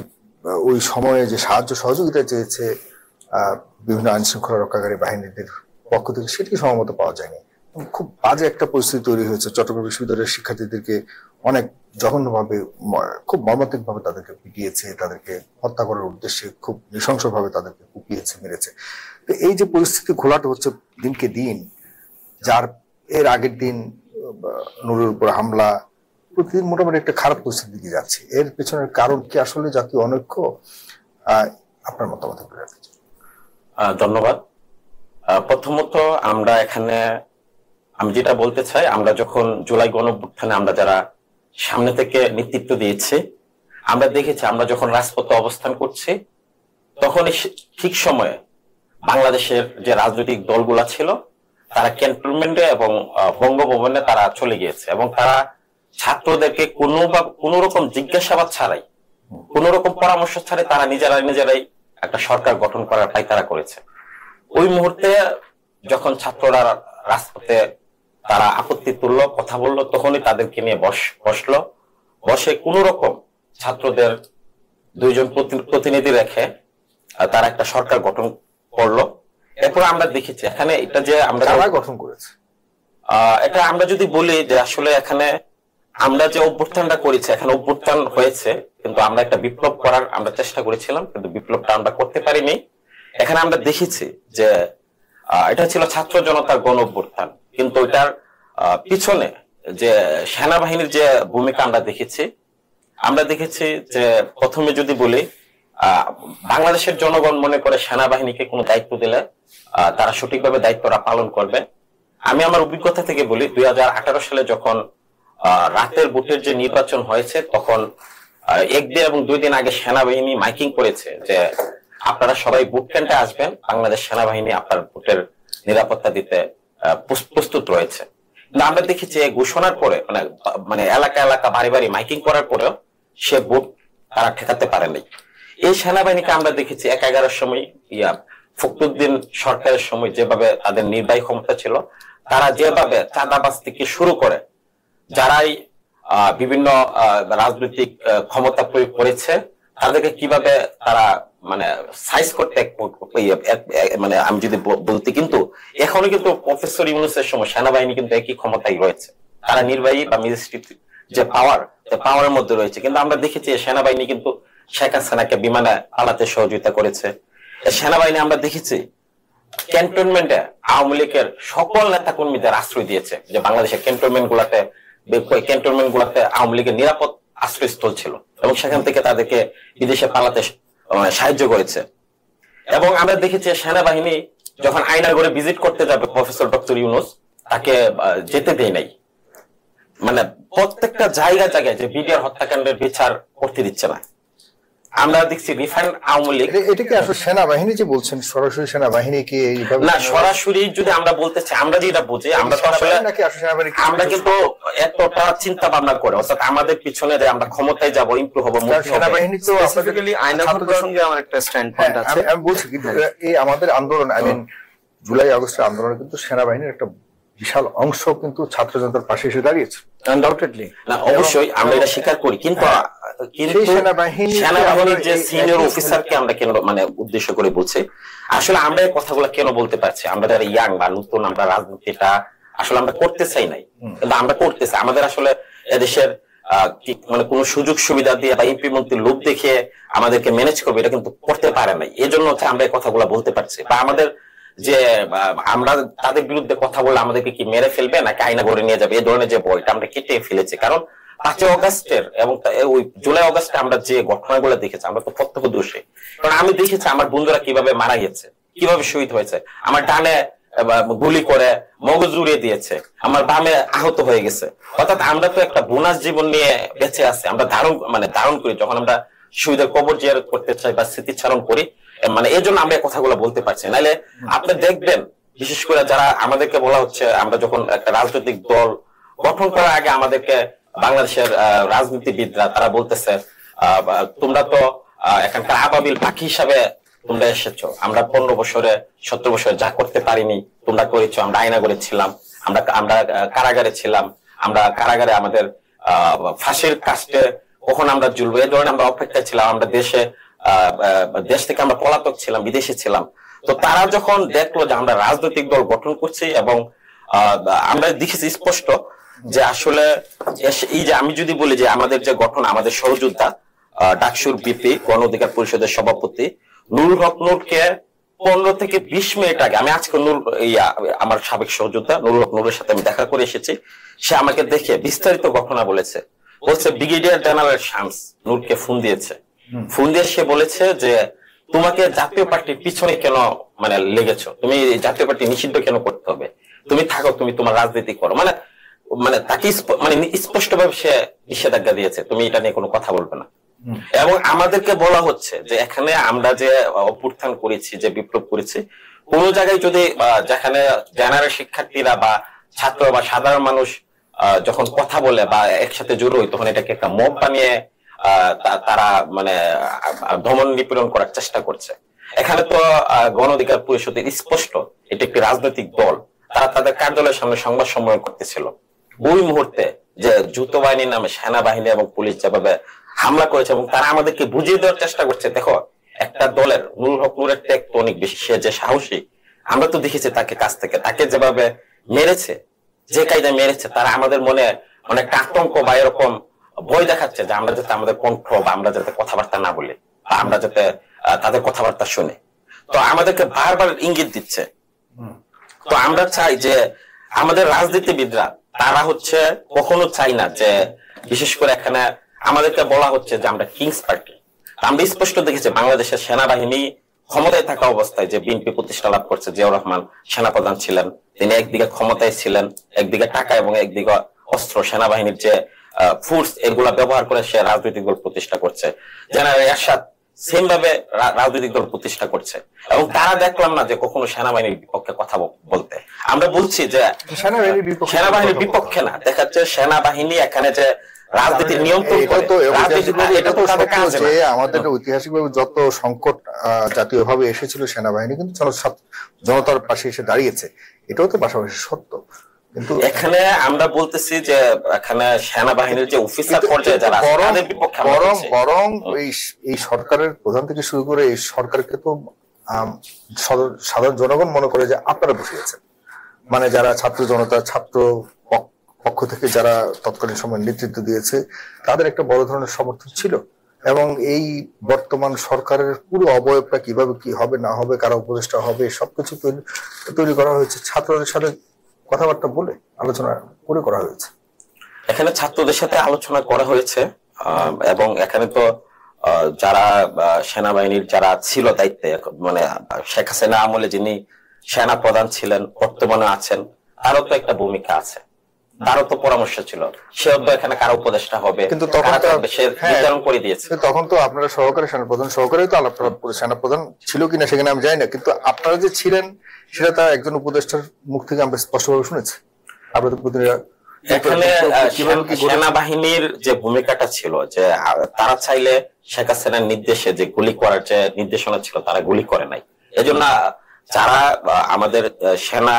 ওই সময়ে যে সাহায্য সহযোগিতা চেয়েছে বিভিন্ন আইন শৃঙ্খলা রক্ষাকারী বাহিনীদের পক্ষ থেকে, সেটি সম্ভবত পাওয়া যায়নি। খুব বাজে একটা পরিস্থিতি তৈরি হয়েছে। চট্টগ্রাম বিশ্ববিদ্যালয়ের শিক্ষার্থীদেরকে অনেক জঘন্যভাবে খুব মর্মান্তিক ভাবে তাদেরকে পিটিয়েছে, তাদেরকে হত্যা করার উদ্দেশ্যে খুব নৃশংসভাবে তাদেরকে কুপিয়েছে, মেরেছে। তো এই যে পরিস্থিতি ঘোলাটে হচ্ছে দিনকে দিন, যার এর আগের দিন নুরের উপর হামলা, প্রতিদিন মোটামুটি একটা খারাপ পরিস্থিতির দিকে যাচ্ছে। এর পেছনের কারণ কি আসলে জাতীয় অনৈক্য? আপনার মতামত রাখতে চাই। ধন্যবাদ। প্রথমত আমরা এখানে আমি যেটা বলতে চাই, আমরা যখন জুলাই গণঅভ্যুত্থানে আমরা যারা সামনে থেকে নেতৃত্ব দিয়েছি, আমরা দেখেছি আমরা যখন রাজপথে অবস্থান করছি তখন ঠিক সময়ে বাংলাদেশের যে রাজনৈতিক দলগুলা ছিল তারা ক্যান্টনমেন্টে এবং বঙ্গভবনে তারা চলে গিয়েছে এবং তারা ছাত্রদেরকে কোনো রকম জিজ্ঞাসাবাদ ছাড়াই, কোন রকম পরামর্শ ছাড়াই তারা নিজেরাই একটা সরকার গঠন করার পায়তারা করেছে। ওই মুহূর্তে যখন ছাত্ররা রাজপথে তারা আপত্তি তুললো, কথা বললো, তখনই তাদেরকে নিয়ে বসলো, বসে কোন রকম ছাত্রদের 2 জন প্রতিনিধি রেখে তারা একটা সরকার গঠন করলো। এরপর আমরা দেখেছি এখানে এটা যে আমরা গঠন করেছি, এটা আমরা যদি বলি যে আসলে এখানে আমরা যে অভ্যুত্থানটা করেছি, এখানে অভ্যুত্থান হয়েছে কিন্তু আমরা একটা বিপ্লব করার আমরা চেষ্টা করেছিলাম কিন্তু বিপ্লবটা আমরা করতে পারিনি। এখানে আমরা দেখেছি যে এটা ছিল ছাত্র জনতার গণ অভ্যুত্থান, কিন্তু এটার পিছনে যে সেনাবাহিনীর যে ভূমিকা আমরা দেখেছি যে প্রথমে যদি বলি বাংলাদেশের জনগণ মনে করে সেনাবাহিনীকে কোনো দায়িত্ব দিলে তারা সঠিকভাবে দায়িত্বটা পালন করবে। আমি আমার অভিজ্ঞতা থেকে বলি 2018 সালে যখন রাতের ভোটের যে নির্বাচন হয়েছে তখন 1 দিন এবং 2 দিন আগে সেনাবাহিনী মাইকিং করেছে যে আপনারা সবাই ভোট কেন্দ্রে আসবেন, বাংলাদেশ সেনাবাহিনী আপনার ভোটের নিরাপত্তা দিতে প্রস্তুত রয়েছে। কিন্তু আমরা দেখেছি ঘোষণার পরে মানে এলাকা বাড়ি মাইকিং করার পরেও সে ভোট তারা ঠেকাতে পারেনি। এই সেনাবাহিনীকে আমরা দেখেছি 11-11 সময় ফখরুদ্দিন সরকারের সময় যেভাবে তাদের নির্বাহী ক্ষমতা ছিল, তারা যেভাবে চাঁদাবাজ থেকে শুরু করে যারাই বিভিন্ন রাজনৈতিক ক্ষমতা প্রয়োগ করেছে তাদেরকে কিভাবে তারা মানে সাইজ করতে মানে আমি যদি বলতে, কিন্তু এখনো কিন্তু প্রফেসর ইউনূসের সময় সেনাবাহিনী কিন্তু একই ক্ষমতায় রয়েছে, তারা নির্বাহী বা ম্যাজিস্ট্রেট যে পাওয়ারের মধ্যে রয়েছে। কিন্তু আমরা দেখেছি সেনাবাহিনী কিন্তু শেখ হাসিনাকে বিমানে পালাতে সহযোগিতা করেছে। সেনাবাহিনী আমরা দেখেছি ক্যান্টনমেন্টে আওয়ামী লীগের সকল নেতা কর্মীদের আশ্রয় দিয়েছে, যে বাংলাদেশের ক্যান্টনমেন্ট গুলাতে আওয়ামী লীগের নিরাপদ আশ্রয়স্থল ছিল এবং সেখান থেকে তাদেরকে বিদেশে পালাতে সাহায্য করেছে। এবং আমরা দেখেছি সেনাবাহিনী যখন আয়নাগরে ভিজিট করতে যাবে প্রফেসর ডক্টর ইউনূস, তাকে যেতে দেয় নাই। মানে প্রত্যেকটা জায়গায় যে বিডিআর হত্যাকাণ্ডের বিচার করতে দিচ্ছে না। আমরা দেখছি রিফাইন্ড আওয়ামী লীগ, এটা কি আসলে সেনাবাহিনী যে বলছেন, সরাসরি সেনাবাহিনীকে এইভাবে না, সরাসরি যদি আমরা বলতে চাই, আমরা যেটা বুঝি, আমরা তো আসলে আমরা কিন্তু এতটা চিন্তা ভাবনা করে অর্থাৎ আমাদের পিছনে যে আমরা ক্ষমতায় যাব, ইমপ্রুভ হবো, সেনাবাহিনী তো স্পেসিফিক্যালি আইনাঘর প্রসঙ্গে আমার একটা স্ট্যান্ড পয়েন্ট আছে। আমি বলছি কিন্তু এই আমাদের আন্দোলন, আই মিন জুলাই আগস্টের আন্দোলনে কিন্তু সেনাবাহিনীর একটা বিশাল অংশ কিন্তু ছাত্র জনতার পাশে এসে দাঁড়িয়েছে, আনডাউটেডলি। না, অবশ্যই আমরা এটা স্বীকার করি, কিন্তু সেনাবাহিনীর যে সিনিয়র অফিসারকে আমরা কেন মানে উদ্দেশ্য করে বলছি, আসলে আমরা এই কথাগুলো কেন বলতে পারছি, আমরা যারা ইয়াং বা নতুন, আমরা রাজনীতিটা আসলে আমরা করতে চাই নাই, কিন্তু আমরা করতেছি। আমাদের আসলে এদেশের মানে কোন সুযোগ সুবিধা দিয়ে বা এমপি মন্ত্রীর লোভ দেখিয়ে আমাদেরকে ম্যানেজ করবে এটা কিন্তু করতে পারে নাই। এই জন্য হচ্ছে আমরা এই কথাগুলো বলতে পারছি। বা আমাদের যে আমরা তাদের বিরুদ্ধে কথা বলে আমাদেরকে কি মেরে ফেলবে নাকি আয়না করে নিয়ে যাবে, এই ধরনের যে বইটা আমরা কেটে ফেলেছি। কারণ 5 অগস্টের এবং ওই জুলাই অগস্টে আমরা যে ঘটনাগুলো দেখেছি আমরা তো প্রত্যক্ষদর্শী। কারণ আমি দেখেছি আমার বন্ধুরা কিভাবে মারা গেছে, কিভাবে শহীদ হয়েছে। আমার ডানে গুলি করে মগজ উড়িয়ে দিয়েছে, আমার বামে আহত হয়ে গেছে। অর্থাৎ আমরা তো একটা বোনাস জীবন নিয়ে বেঁচে আছি, আমরা ধারণ করি যখন আমরা শহীদের কবর জিয়ারত করতে চাই বা স্মৃতিচারণ করি। মানে এই জন্য আমরা এই কথাগুলো বলতে পারছি। নাহলে আপনি দেখবেন বিশেষ করে যারা আমাদেরকে বলা হচ্ছে, আমরা যখন একটা রাজনৈতিক দল গঠন করার আগে আমাদেরকে বাংলাদেশের রাজনীতিবিদরা তারা বলতেছে তোমরা তো এখানকার আবাবিল পাখি হিসাবে তোমরা এসেছো, আমরা 15 বছরে 17 বছরে যা করতে পারিনি তোমরা করেছো। আমরা আয়নাগরে ছিলাম, আমরা কারাগারে ছিলাম, আমরা কারাগারে আমাদের ফাঁসির কাস্টে কখন আমরা ঝুলবো এই ধরনের আমরা অপেক্ষায় ছিলাম। আমরা দেশ থেকে আমরা পলাতক ছিলাম, বিদেশে ছিলাম। তো তারা যখন দেখলো যে আমরা রাজনৈতিক দল গঠন করছি এবং আমরা দেখেছি স্পষ্ট যে আসলে এই যে আমি যদি বলি যে আমাদের যে গঠন, আমাদের সহযোদ্ধা ডাকসুর বিপি গণ অধিকার পরিষদের সভাপতি নুরুল হক নূরকে 15 থেকে 20 মিনিট আগে, আমি আজকে আমার সাবেক সহযোদ্ধা নুরুল হক নূরের সাথে আমি দেখা করে এসেছি, সে আমাকে দেখে বিস্তারিত ঘটনা বলছে ব্রিগেডিয়ার জেনারেল শামস নূরকে ফোন দিয়েছে, ফোন দিয়ে সে বলেছে যে তোমাকে জাতীয় পার্টির পিছনে কেন মানে লেগেছো, তুমি জাতীয় পার্টি নিষিদ্ধ কেন করতে হবে, তুমি থাকো, তুমি তোমার রাজনীতি করো, মানে মানে তাকে মানে স্পষ্ট ভাবে সে নিষেধাজ্ঞা দিয়েছে, তুমি এটা নিয়ে কোনো কথা বলবে না। এবং আমাদেরকে বলা হচ্ছে যে এখানে আমরা যে অভ্যুত্থান করেছি, যে বিপ্লব করেছি, কোন জায়গায় যদি যেখানে জেনারেল শিক্ষার্থীরা বা ছাত্র বা সাধারণ মানুষ যখন কথা বলে বা একসাথে জড়ো হয়, তখন এটাকে একটা মব বানিয়ে তারা মানে দমন নিপীড়ন করার চেষ্টা করছে। এখানে তো গণ অধিকার পরিষদের স্পষ্ট এটা একটি রাজনৈতিক দল, তারা তাদের কার্যালয়ের সামনে সংবাদ সম্মেলন করতেছিল, ওই মুহূর্তে যে যৌথ বাহিনীর নামে সেনাবাহিনী এবং পুলিশ যেভাবে হামলা করেছে এবং তারা আমাদেরকে বুঝিয়ে দেওয়ার চেষ্টা করছে, দেখো একটা দলের নুরুল হক নূরের ত্যাগ তো অনেক বেশি, সে যে সাহসী, আমরা তো দেখেছি তাকে কাছ থেকে, তাকে যেভাবে মেরেছে, যে কায়দায় মেরেছে, তারা আমাদের মনে অনেকটা আতঙ্ক বা এরকম ভয় দেখাচ্ছে যে আমরা যাতে আমাদের কণ্ঠ বা আমরা যাতে কথাবার্তা না বলি বা আমরা যাতে তাদের কথাবার্তা শুনে, তো আমাদেরকে বারবার ইঙ্গিত দিচ্ছে। তো আমরা চাই যে আমাদের রাজনীতিবিদরা তারা হচ্ছে কখনো চাই না যে, বিশেষ করে এখানে আমাদেরকে বলা হচ্ছে যে আমরা কিংস পার্টি, আমরা স্পষ্ট দেখেছি বাংলাদেশের সেনাবাহিনী ক্ষমতায় থাকা অবস্থায় যে বিএনপি প্রতিষ্ঠা লাভ করছে, জিয়াউর রহমান সেনাপ্রধান ছিলেন, তিনি একদিকে ক্ষমতায় ছিলেন, একদিকে টাকা এবং একদিকে অস্ত্র, সেনাবাহিনীর যে ফোর্স এগুলা ব্যবহার করে সে রাজনৈতিক দল প্রতিষ্ঠা করছে, জেনারেল এরশাদ সেম ভাবে রাজনৈতিক দল প্রতিষ্ঠা করছে, এবং তারা দেখলাম না যে কখনো সেনাবাহিনীর বিপক্ষে কথা বলতে। আমরা বলছি যে সেনাবাহিনীর বিপক্ষে না, দেখা যাচ্ছে সেনাবাহিনী এখানে যে রাজনীতির নিয়ন্ত্রণ করে, এটা তো সত্য যে আমাদের ঐতিহাসিকভাবে যত সংকট জাতীয়ভাবে এসেছিল সেনাবাহিনী কিন্তু জনতার পাশে এসে দাঁড়িয়েছে, এটাও তো পাশাপাশি সত্য। কিন্তু এখানে আমরা বলতেছি যে এখানে সেনাবাহিনীর যে অফিসার পর্যায়ে যারা তাদের বিপক্ষে বরং এই সরকারের প্রধান থেকে শুরু করে এই সরকারকে তো সাধারণ জনগণ মনে করে যে আপনারা বসিয়েছেন, মানে যারা ছাত্র জনতা, ছাত্র পক্ষ থেকে যারা তৎকালীন সময় নেতৃত্ব দিয়েছে, তাদের একটা বড় ধরনের সমর্থন ছিল, এবং এই বর্তমান সরকারের পুরো অবয়বটা কিভাবে কি হবে না হবে, কারা উপদেষ্টা হবে, সবকিছু তৈরি করা হয়েছে ছাত্রদের সাথে কথাবার্তা বলে, আলোচনা করে করা হয়েছে। এখানে ছাত্রদের সাথে আলোচনা করা হয়েছে, এবং এখানে তো যারা সেনাবাহিনীর যারা ছিল দায়িত্বে, মানে শেখ হাসিনা আমলে যিনি সেনা প্রধান ছিলেন, বর্তমানে আছেন, তারও তো একটা ভূমিকা আছে, তারও তো পরামর্শ ছিল, সেও তো এখানে কারো উপদেষ্টা হবে, কিন্তু তখন সে নির্ধারণ করে দিয়েছে। তখন তো আপনারা সহকারী সেনাপ্রধান সহকারী তো আলাপ সেনাপ্রধান ছিল কিনা সেখানে আমি জানি না, কিন্তু আপনারা যে ছিলেন সেটা তার একজন উপদেষ্টার মুখ থেকে আমরা স্পষ্টভাবে শুনেছি। আপনাদের প্রতিনিধিরা এখানে সেনাবাহিনীর যে ভূমিকাটা ছিল যে তারা চাইলে শেখ হাসিনার নির্দেশে যে গুলি করার যে নির্দেশনা ছিল তারা গুলি করে নাই, এজন্য যারা আমাদের সেনা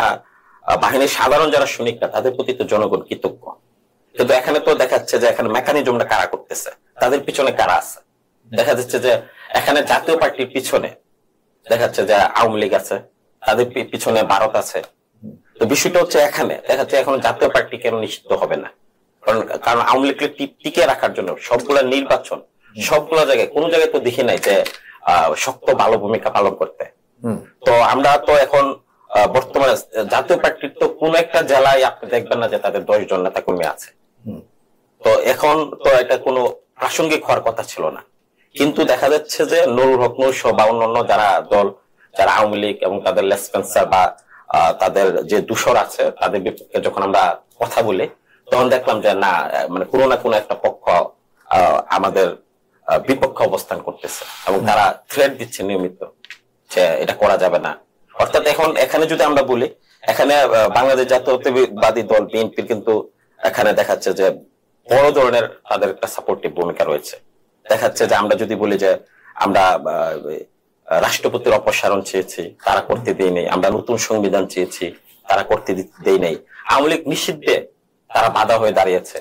বাহিনীর সাধারণ যারা সৈনিকরা তাদের প্রতি তো জনগণ কৃতজ্ঞ, কিন্তু এখানে তো দেখাচ্ছে যে এখানে মেকানিজমটা কারা করতেছে, তাদের পিছনে কারা আছে। দেখা যাচ্ছে যে এখানে জাতীয় পার্টির পিছনে দেখা যাচ্ছে যে আওয়ামী লীগ আছে, তাদের পিছনে ভারত আছে। তো বিষয়টা হচ্ছে এখানে দেখা যাচ্ছে এখন জাতীয় পার্টি কেন নিষিদ্ধ হবে না, কারণ আওয়ামী লীগকে টিকে রাখার জন্য সবগুলা নির্বাচন সবগুলা জায়গায় কোন জায়গায় তো দেখি নাই যে শক্ত ভালো ভূমিকা পালন করতে। তো আমরা তো এখন বর্তমানে জাতীয় পার্টির তো কোন একটা জেলায় আপনি দেখবেন না যে তাদের 10 জন নেতা কর্মী আছে। তো এখন তো এটা কোনো প্রাসঙ্গিক হওয়ার কথা ছিল না, কিন্তু দেখা যাচ্ছে যে নুরুল হক নূর সহ বা অন্যান্য যারা দল, যারা আওয়ামী লীগ এবং তাদের লেসপেন্সার বা তাদের যে দূষর আছে তাদের বিপক্ষে যখন আমরা কথা বলি, তখন দেখলাম যে না, মানে কোনো না কোনো একটা পক্ষ আমাদের বিপক্ষে অবস্থান করতেছে এবং তারা থ্রেট দিচ্ছে নিয়মিত যে এটা করা যাবে না। অর্থাৎ এখন এখানে যদি আমরা বলি, এখানে বাংলাদেশ জাতীয়তাবাদী দল বিএনপির কিন্তু এখানে দেখাচ্ছে যে বড় ধরনের তাদের একটা সাপোর্টিভ ভূমিকা রয়েছে। দেখাচ্ছে যে আমরা যদি বলি যে আমরা রাষ্ট্রপতির অপসারণ চেয়েছি, তারা করতে দেয় নেই, আমরা নতুন সংবিধান চেয়েছি, তারা করতে দেয় নেই, আওয়ামী লীগ নিষিদ্ধে তারা বাধা হয়ে দাঁড়িয়েছে।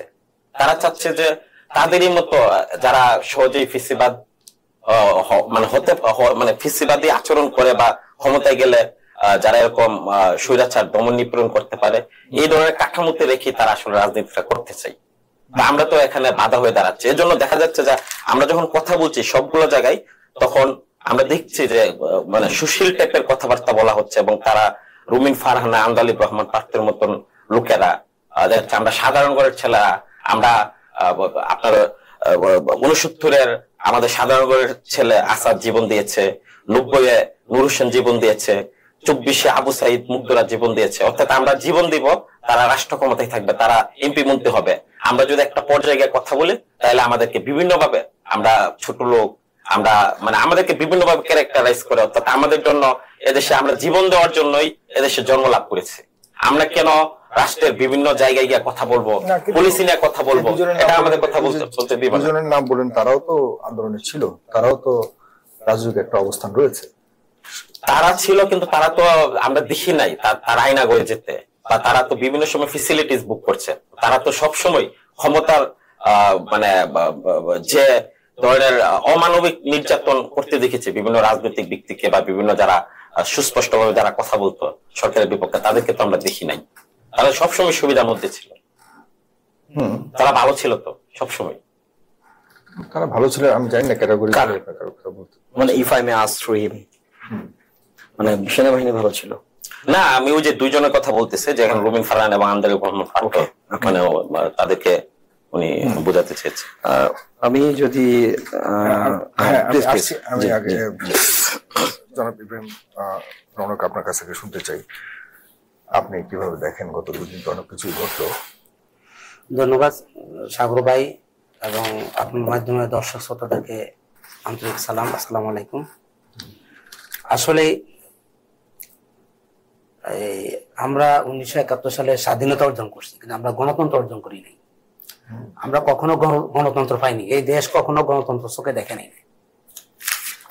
তারা চাচ্ছে যে তাদেরই মতো যারা সহজেই ফিসিবাদ মানে ফিসিবাদী আচরণ করে বা ক্ষমতায় গেলে যারা এরকম স্বৈরাচার দমন নিপীড়ন করতে পারে, এই ধরনের কাঠামোতে রেখে তারা আসলে রাজনীতিটা করতে চাই। আমরা তো এখানে বাধা হয়ে দাঁড়াচ্ছি। এর জন্য দেখা যাচ্ছে যে আমরা যখন কথা বলছি সবগুলো জায়গায়, তখন আমরা দেখছি যে মানে সুশীল টাইপের কথাবার্তা বলা হচ্ছে, এবং তারা রুমিন ফারহানা, আন্দালিব রহমান পার্থের মতন লোকেরা, আমরা সাধারণ ঘরের ছেলেরা, আমরা আপনার 69-এর আমাদের সাধারণ ঘরের ছেলে আসাদ জীবন দিয়েছে, 90-এ নুর হোসেন জীবন দিয়েছে, 24-এ আবু সাইদ মুগ্ধরা জীবন দিয়েছে। অর্থাৎ আমরা জীবন দিব, তারা রাষ্ট্র ক্ষমতায় থাকবে, তারা এমপি মন্ত্রী হবে। আমরা যদি একটা পর্যায়ে গিয়ে কথা বলি, তাহলে আমাদেরকে বিভিন্ন ভাবে, আমরা ছোট লোক, আমরা মানে আমাদেরকে বিভিন্ন ভাবে ক্যারেক্টারাইজ করে। অর্থাৎ আমাদের জন্য এদেশে আমরা জীবন দেওয়ার জন্যই এদেশে জন্ম লাভ করেছি। আমরা কেন রাষ্ট্রের বিভিন্ন জায়গায় গিয়ে কথা বলবো, পলিসি নিয়ে কথা বলবো, এটা আমাদের কথা বলতে দিবেন। দুজনের নাম বলেন, তারাও তো আন্দোলনে ছিল, তারাও তো রাজনৈতিক একটা অবস্থান রয়েছে। তারা ছিল, কিন্তু তারা তো আমরা দেখি নাই তার আয়না গড়ে যেতে, বা তারা তো বিভিন্ন সময় ফেসিলিটিস বুক করছে। তারা তো সব সময় ক্ষমতার মানে যে ধরনের অমানবিক নির্যাতন করতে দেখেছে বিভিন্ন রাজনৈতিক ব্যক্তিকে, বা বিভিন্ন যারা সুস্পষ্টভাবে যারা কথা বলতো সরকারের বিপক্ষে, তাদেরকে তো আমরা দেখি নাই। তারা সবসময় সুবিধার মধ্যে ছিল। তারা ভালো ছিল তো সবসময়। তারা ভালো ছিল, আমি জানি না ক্যাটাগরি মানে if I may ask through him, মানে সেনাবাহিনী ভালো ছিল না। আমি ওই যে দুইজনের কথা বলতেছে, যে এখন রুমিন ফারহান এবং আন্দালিব রহমান পার্থ, মানে তাদেরকে উনি বোঝাতে চেয়েছে। আমি যদি আমি আগে জনাব ইব্রাহিম রৌনক আপনার কাছ থেকে শুনতে চাই, আপনি কিভাবে দেখেন গত দুদিন তো অনেক কিছুই ঘটলো। ধন্যবাদ সাগর ভাই, এবং আপনার মাধ্যমে দর্শক শ্রোতাদেরকে আন্তরিক সালাম, আসসালামু আলাইকুম। আসলে আমরা 1971 সালে স্বাধীনতা অর্জন করছি, কিন্তু আমরা গণতন্ত্র অর্জন করি নাই। আমরা কখনো গণতন্ত্র পাইনি, এই দেশ কখনো গণতন্ত্র চোখে দেখে নাই।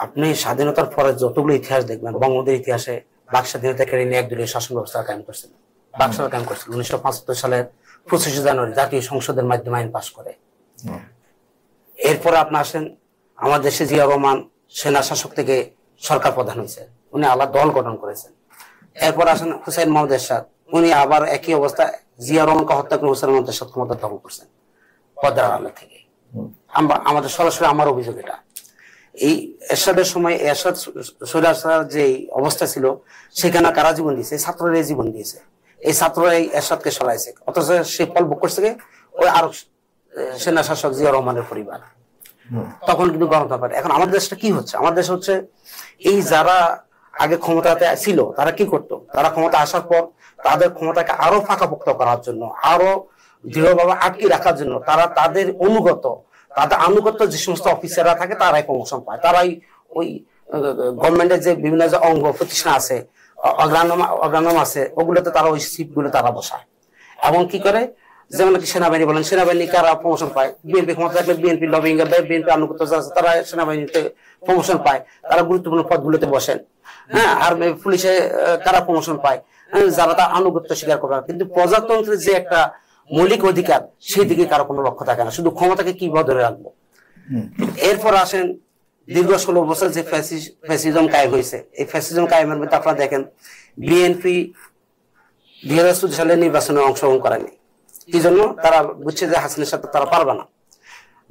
আপনি স্বাধীনতার পরে যতগুলো ইতিহাস দেখবেন, বঙ্গবন্ধুর ইতিহাসে বাক স্বাধীনতা কেড়ে নিয়ে একদলীয় শাসন ব্যবস্থা কায়েম করছিল, বাক সরকার কায়েম করছিল। 1975 সালের 25শে জানুয়ারি জাতীয় সংসদের মাধ্যমে আইন পাস করে। এরপরে আপনি আসেন, আমাদের দেশে জিয়া রহমান সেনা শাসক থেকে সরকার প্রধান হয়েছে, উনি আলাদা দল গঠন করেছেন। এরপর আসেন হুসাইন মোহাম্মদ এরশাদ, উনি আবার একই অবস্থা, জিয়া রহমানকে হত্যা করে হুসাইন মোহাম্মদ এরশাদ ক্ষমতা দখল করছেন পদ্মার আড়ালে থেকে। আমাদের সরাসরি আমার অভিযোগ এটা। এই এরশাদের সময় এরশাদ সৈরাচার যে অবস্থা ছিল, সেখানে কারা জীবন দিয়েছে? ছাত্ররা জীবন দিয়েছে। এই ছাত্ররাই এরশাদকে সরাইছে, অথচ সে ফল ভোগ করছে ওই আরো সেনা শাসক জিয়া রহমানের পরিবার। তখন কিন্তু গণতন্ত্র। এখন আমাদের দেশটা কি হচ্ছে? আমাদের দেশ হচ্ছে, এই যারা আগে ক্ষমতাতে ছিল তারা কি করতো? তারা ক্ষমতা আসার পর তাদের ক্ষমতাকে আরো ফাঁকাপোক্ত করার জন্য, আরো দৃঢ়ভাবে আটকে রাখার জন্য তারা তাদের আনুগত্য যে সমস্ত অফিসাররা থাকে তারাই প্রমোশন পায়। তারাই ওই গভর্নমেন্টের যে বিভিন্ন যে অঙ্গ প্রতিষ্ঠান আছে, অগ্রানম আছে, ওগুলোতে তারা ওই সিট গুলো তারা বসায়। এবং কি করে, যেমন কি সেনাবাহিনী বলেন, সেনাবাহিনী কারা প্রমোশন পায়? বিএনপি ক্ষমতা থাকলে বিএনপি লবিং, বিএনপি আনুগত্য আছে, তারা সেনাবাহিনীতে প্রমোশন পায়, তারা গুরুত্বপূর্ণ পদগুলোতে বসেন। হ্যাঁ, আর পুলিশে কারা প্রমোশন পায়? যারা তার আনুগত্য স্বীকার করে। কিন্তু প্রজাতন্ত্রের যে একটা মৌলিক অধিকার, সেই দিকে কারো কোনো লক্ষ্য থাকে না, শুধু ক্ষমতাকে কিভাবে ধরে রাখবো। এরপর আসেন দীর্ঘ 16 বছর যে ফ্যাসিজম কায়েম হয়েছে, এই ফ্যাসিজম কায়েমের মধ্যে আপনারা দেখেন বিএনপি 2014 সালে নির্বাচনে অংশগ্রহণ করেনি। কি জন্য? তারা বুঝছে যে হাসিনের সাথে তারা পারবে না।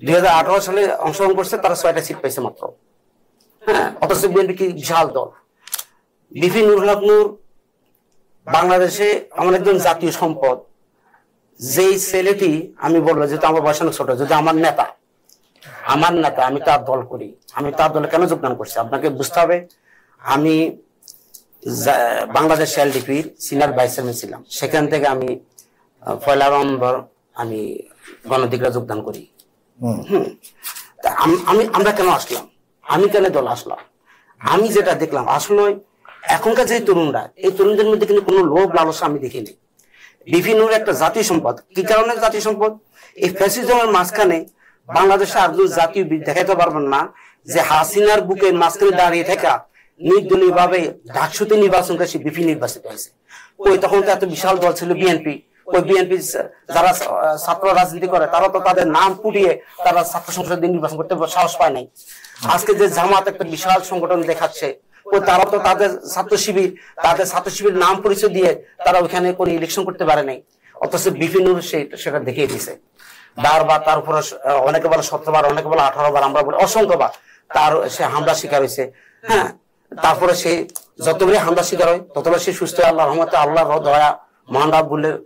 2018 সালে অংশগ্রহণ করছে, তারা 6টা সিট পাইছে মাত্র। হ্যাঁ, অথচ বিএনপি কি বিশাল দল। বিপি নুরুল হক নূর বাংলাদেশে আমার একজন জাতীয় সম্পদ। যেই ছেলেটি, আমি বলবো যেহেতু আমার বয়স অনেক ছোট, যদি আমার নেতা, আমি তার দল করি, আমি তার দলে কেন যোগদান করছি আপনাকে বুঝতে হবে। আমি বাংলাদেশ এলডিপির সিনিয়র ভাইস চেয়ারম্যান ছিলাম, সেখান থেকে আমি 1 নভেম্বর আমি গণঅধিকারে যোগদান করি। আমরা কেন আসলাম? আমি কেন দল আসলাম? আমি যেটা দেখলাম, আসলে এখনকার যে তরুণরা, এই তরুণদের মধ্যে কিন্তু কোনো লোভ লালসা আমি দেখিনি। বিভিন্ন একটা জাতীয় সম্পদ। কি কারণে জাতীয় সম্পদ? এই ফ্যাসিজমের মাঝখানে বাংলাদেশে আর জাতীয় দেখাতে পারবেন না যে হাসিনার বুকের মাঝখানে দাঁড়িয়ে থাকা নির্দলীয় ভাবে ডাকসুতে নির্বাচন করে সে বিপি নির্বাচিত হয়েছে। ওই তখন তো এত বিশাল দল ছিল বিএনপি। ওই বিএনপি যারা ছাত্র রাজনীতি করে, তারা তো তাদের নাম পুড়িয়ে তারা ছাত্র সংসদে নির্বাচন করতে সাহস পায় নাই। আজকে যে জামাত একটা বিশাল সংগঠন দেখাচ্ছে, তারা তো তাদের ছাত্র শিবির নাম পরিচয় দিয়ে তারা ওইখানে কোনো ইলেকশন করতে পারে নাই, অথচ বিভিন্ন সেটা দেখিয়ে দিছে বারবার। তার উপরে অনেকে বলে 17 বার, অনেকে বলে 18 বার, আমরা বলি অসংখ্যবার তার সে হামলা শিকার হয়েছে। হ্যাঁ, তারপরে সে যতবারই হামলা শিকার হয় ততবার সে সুস্থ, আল্লাহ রহমতে, আল্লাহর দয়া, মহান রাব্বুলের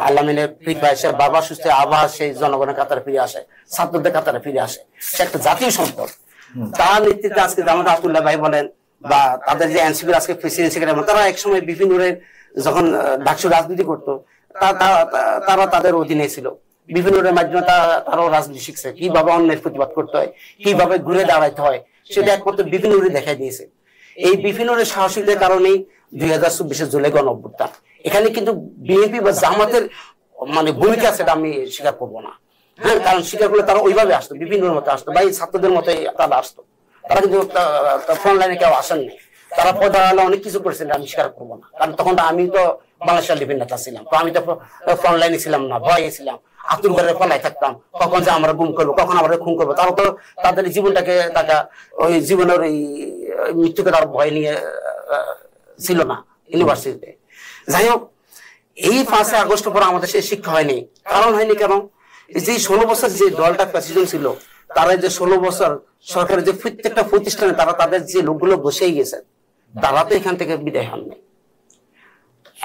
আল্লামিনের কৃপায় সে বারবার সুস্থ, আবার সেই জনগণের কাতারে ফিরে আসে, ছাত্রদের কাতারে ফিরে আসে। সে একটা জাতীয় সম্পদ। তার নেতৃত্বে আজকে জামাত আব্দুল্লাহ ভাই বলেন বা তাদের যে এনসিপির আজকে প্রেসিডেন্ট সেক্রেটারি, তারা একসময় বিভিন্ন যখন ডাকসু রাজনীতি করতো তারা তাদের অধীনে ছিল। বিভিন্ন মাধ্যমে তারাও রাজনীতি শিখছে, কিভাবে অন্যের প্রতিবাদ করতে হয়, কিভাবে ঘুরে দাঁড়াইতে হয়, সেটা একমাত্র বিভিন্ন দেখাই দিয়েছে। এই বিভিন্ন সাহসিকদের কারণেই 2024 জুলাই গণঅভ্যুত্থান। এখানে কিন্তু বিএনপি বা জামাতের মানে ভূমিকা সেটা আমি স্বীকার করবো না। হ্যাঁ, কারণ স্বীকার করলে তারা ওইভাবে আসতো, বিভিন্ন মতো আসতো, বা এই ছাত্রদের মতোই তারা আসতো। তারা কিন্তু ফ্রন্ট লাইনে কেউ আসেননি। তারা পদা অনেক কিছু করেছেন, আমি স্বীকার করবো না, কারণ তখন আমি তো বাংলাদেশের লিপির নেতা ছিলাম, তো আমি তো ফ্রন্ট লাইনে ছিলাম না, ভয়ে ছিলাম, আতুর ঘরে ফলাই থাকতাম, কখন যে আমরা গুম করবো, কখন আমরা খুন করবো। তারা তো তাদের জীবনটাকে ওই জীবনের ওই মৃত্যুকে তার ভয় নিয়ে ছিল না ইউনিভার্সিটিতে। যাই হোক, এই 5 আগস্ট পর আমাদের সেই শিক্ষা হয়নি। কারণ হয়নি কেন? যে 16 বছর যে দলটা প্রেসিডেন্ট ছিল, তারা যে 16 বছর সরকারের যে প্রত্যেকটা প্রতিষ্ঠানে তারা তাদের যে লোকগুলো বসেই গেছেন, তারা তো এখান থেকে বিদায় হননি।